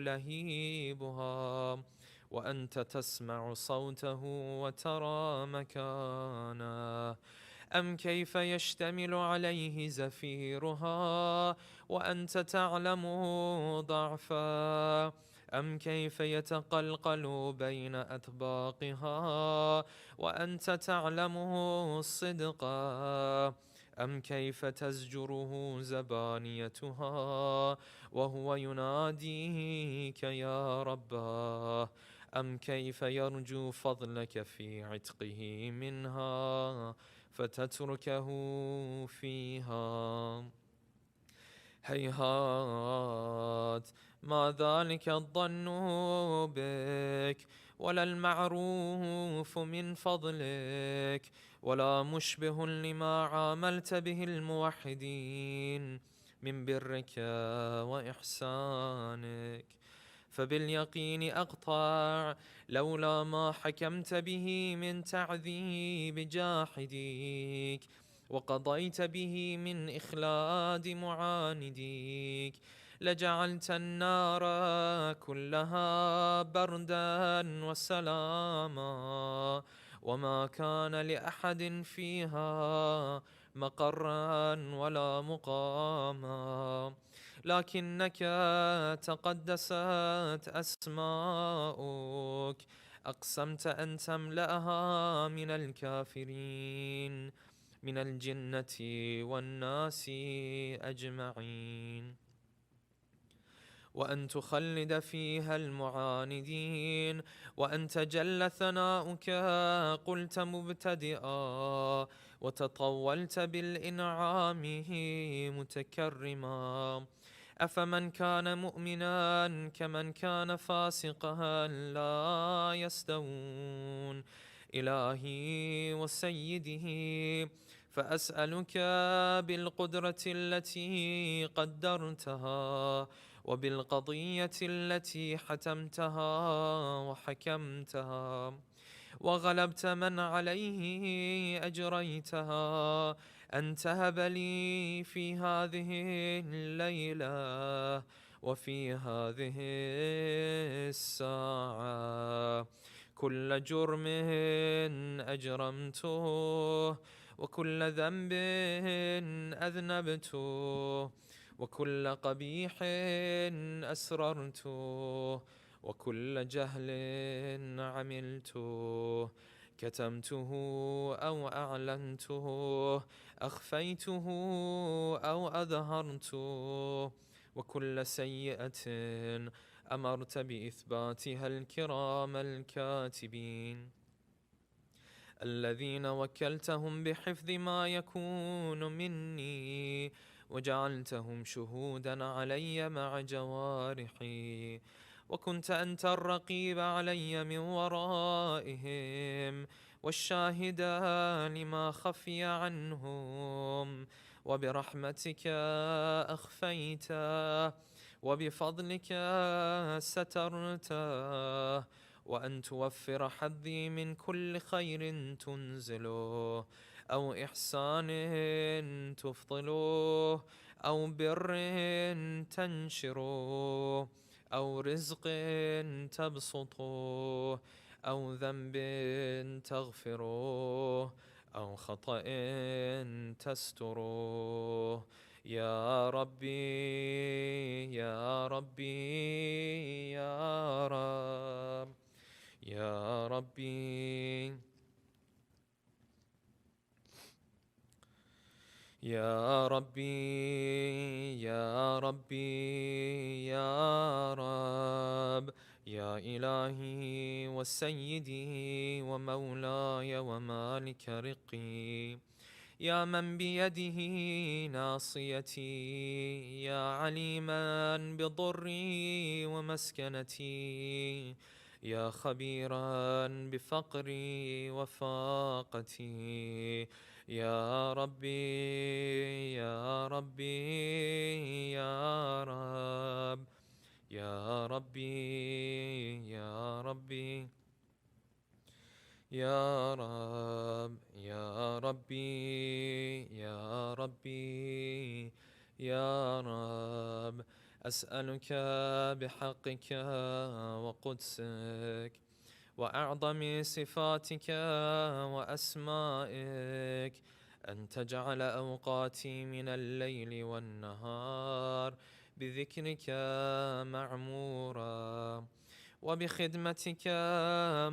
لهيبها وأنت تسمع صوته وترى مكانه؟ أم كيف يشتمل عليه زفيرها وأنت تعلم ضعفا؟ أم كيف يتقلقل بين أطباقها وأنت تعلمه صدقا؟ أم كيف تزجره زبانيتها وهو يناديك يا رباه؟ أم كيف يرجو فضلك في عتقه منها فتتركه فيها؟ هيهات، ما ذلك الظن بك، ولا المعروف من فضلك، ولا مشبه لما عاملت به الموحدين من برك وإحسانك. فباليقين أقطع لولا ما حكمت به من تعذيب جاحديك، وقضيت به من إخلاد معانديك، لجعلت النار كلها بردا وسلاما، وما كان لأحد فيها مقرا ولا مقاما. لكنك تقدست أسماؤك، أقسمت أن تملأها من الكافرين من الجنة والناس أجمعين، وأن تخلد فيها المعاندين، وأن تجل ثناؤك قلت مبتدئا، وتطولت بالإنعام متكرما. أفمن كان مؤمنا كمن كان فاسقا لا يستوون. إلهي وسيده، فأسألك بالقدرة التي قدرتها، وبالقضية التي حتمتها وحكمتها، وغلبت من عليه أجريتها، أن تهب لي في هذه الليلة وفي هذه الساعة كل جرم أجرمته، وكل ذنب أذنبته، وكل قبيح أسررته، وكل جهل عملته، كتمته أو أعلنته، أخفيته أو أظهرته، وكل سيئة أمرت بإثباتها الكرام الكاتبين الذين وكلتهم بحفظ ما يكون مني، وجعلتهم شهودا علي مع جوارحي، وكنت أنت الرقيب علي من ورائهم، والشاهد لما خفي عنهم، وبرحمتك أخفيته، وبفضلك سترته، وأن توفر حظي من كل خير تنزله، أو إحسان تفضله، أو بر تنشره، أو رزق تبسطه، أو ذنب تغفره، أو خطأ تستره. يا ربي يا ربي يا رب يا ربي يا ربي يا ربي يا رب، يا إلهي وسيدي ومولاي ومالك رقي، يا من بيده ناصيتي، يا عليما بضري ومسكنتي، يا خبيرا بفقري وفاقتي. يا ربي يا ربي يا رب يا ربي يا ربي يا رب يا ربي يا ربي يا رب، أسألك بحقك وقدسك وأعظم صفاتك وأسمائك أن تجعل أوقاتي من الليل والنهار بذكرك معمورا، وبخدمتك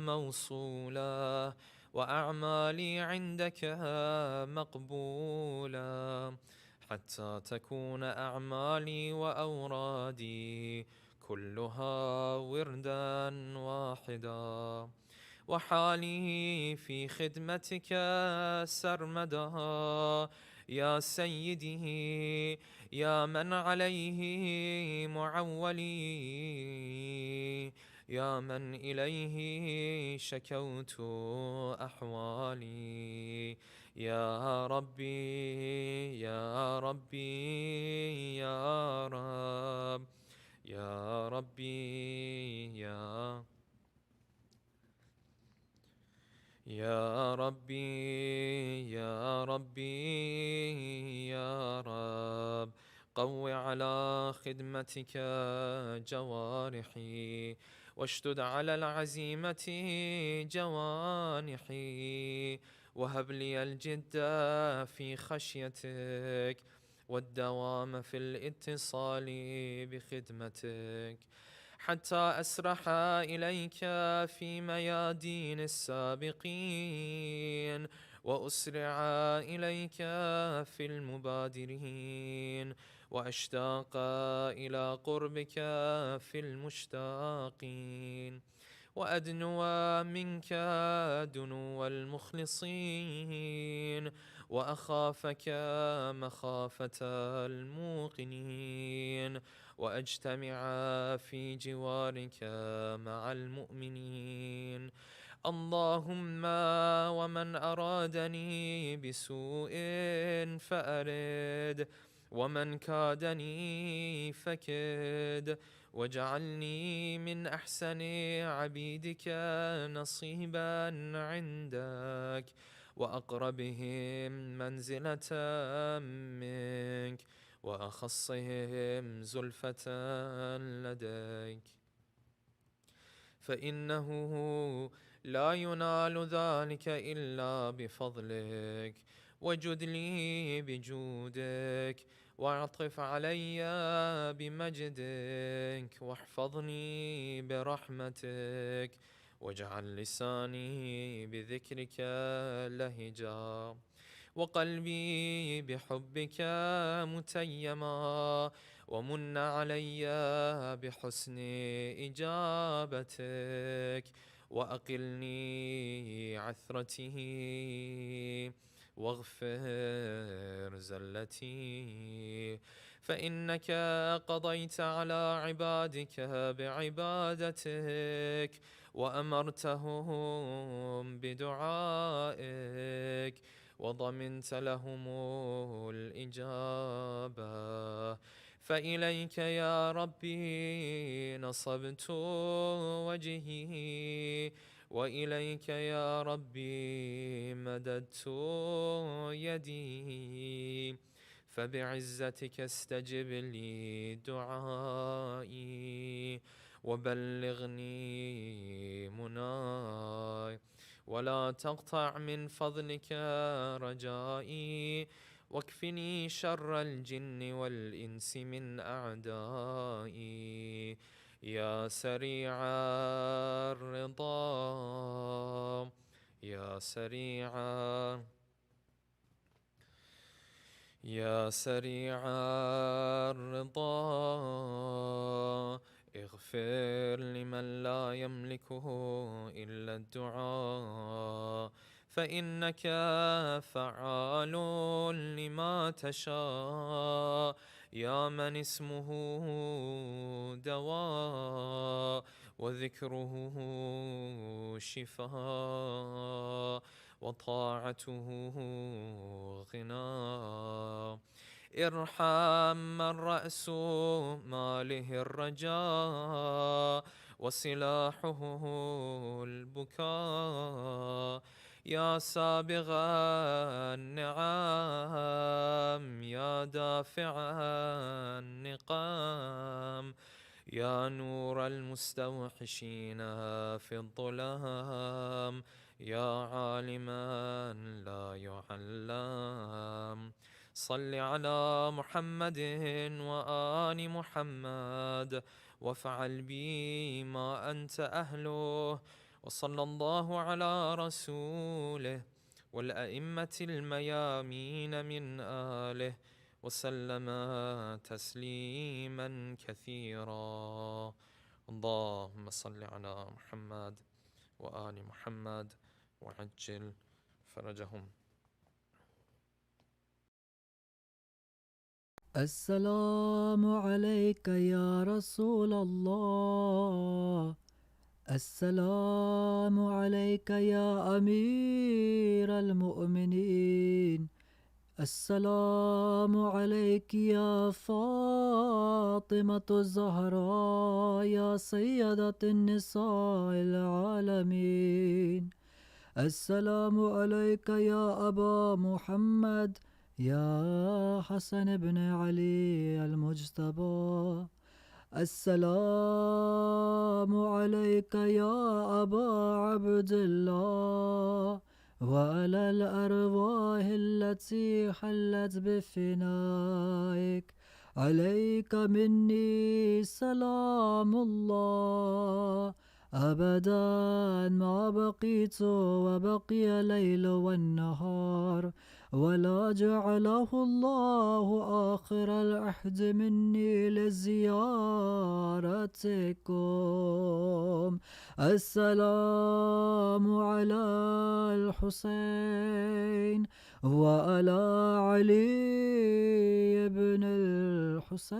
موصولا، وأعمالي عندك مقبولا، حتى تكون أعمالي وأورادي كلها وردا واحدا، وحالي في خدمتك سرمدا. يا سيدي يا من عليه معولي، يا من إليه شكوت أحوالي. يا ربي يا ربي يا رب يا ربي يا ربي يا ربي يا رب، قو على خدمتك جوارحي، واشدد على العزيمة جوانحي، وهب لي الجد في خشيتك والدوام في الاتصال بخدمتك، حتى أسرح إليك في ميادين السابقين، وأسرع إليك في المبادرين، وأشتاق إلى قربك في المشتاقين، وأدنو منك دنو المخلصين، وأخافك مخافة الموقنين، وأجتمع في جوارك مع المؤمنين. اللهم ومن أرادني بسوء فأرد، ومن كادني فكد، واجعلني من أحسن عبيدك نصيبا عندك، وأقربهم منزلة منك، وأخصهم زلفة لديك، فإنه لا ينال ذلك إلا بفضلك. وجد لي بجودك، واعطف علي بمجدك، واحفظني برحمتك، واجعل لساني بذكرك لهجا، وقلبي بحبك متيما، ومن علي بحسن إجابتك، وأقلني عثرته، واغفر زلتي، فإنك قضيت على عبادك بعبادتك وأمرتهم بدعائك وضمنت لهم الإجابة. فإليك يا ربي نصبت وجهي وإليك يا ربي مددت يدي. فبعزتك استجب لي دعائي وبلغني مناي ولا تقطع من فضلك رجائي واكفني شر الجن والإنس من أعدائي. يا سريع الرضا يا سريع الرضا اغفر لمن لا يملكه إلا الدعاء فإنك فعال لما تشاء. يا من اسمه دواء وذكره شفاء وطاعته غنى. ارحم من رأس ماله الرجاء وسلاحه البكاء. يا سابغ النعم يا دافع النقام يا نور المستوحشين في الظلام يا عالما لا يعلم. صل على محمد وآل محمد وافعل بي ما أنت أهله. وصلى الله على رسوله والأئمة الميامين من آله وسلم تسليما كثيرا. اللهم صل على محمد وآل محمد وعجل فرجهم. السلام عليك يا رسول الله. السلام عليك يا أمير المؤمنين. السلام عليك يا فاطمة الزهراء يا سيدة النساء العالمين. السلام عليك يا أبا محمد يا حسن بن علي المجتبى. السلام عليك يا أبا عبد الله وعلى الأرواح التي حلت بفنائك. عليك مني سلام الله أبدا ما بقيت وبقي الليل والنهار ولا جعله الله آخر العهد مني لزيارتكم. السلام على الحسين وعلى علي بن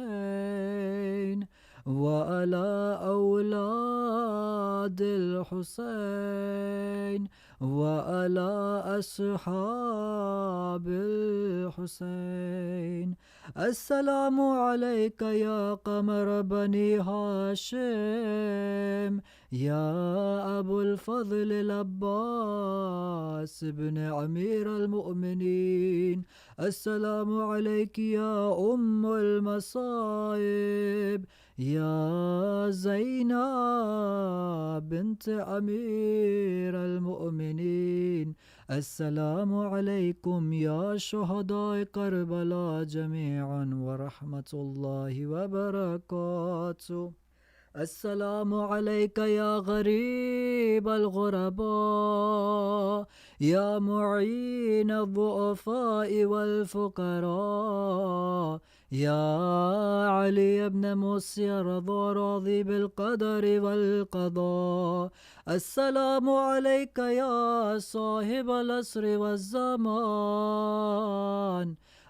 الحسين وعلى أولاد الحسين وعلى أصحاب الحسين. السلام عليك يا قمر بني هاشم يا أبو الفضل العباس بن أمير المؤمنين. السلام عليك يا أم المصائب يا زينب بنت أمير المؤمنين. السلام عليكم يا شهداء كربلاء جميعا ورحمة الله وبركاته. السلام عليك يا غريب الغرباء يا معين الضعفاء والفقراء يا علي بن موسى رضا راضي بالقدر والقضاء. السلام عليك يا صاحب العصر والزمان.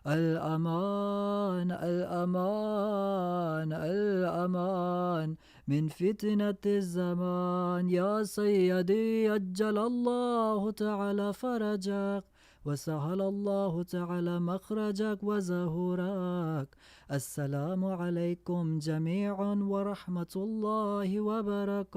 الأمان الأمان الأمان من فتنة الزمان. يا سيدي أجل الله تعالى فرجك وسهل الله تعالى مخرجك وزهورك. السلام عليكم جميعا ورحمة الله وبركاته.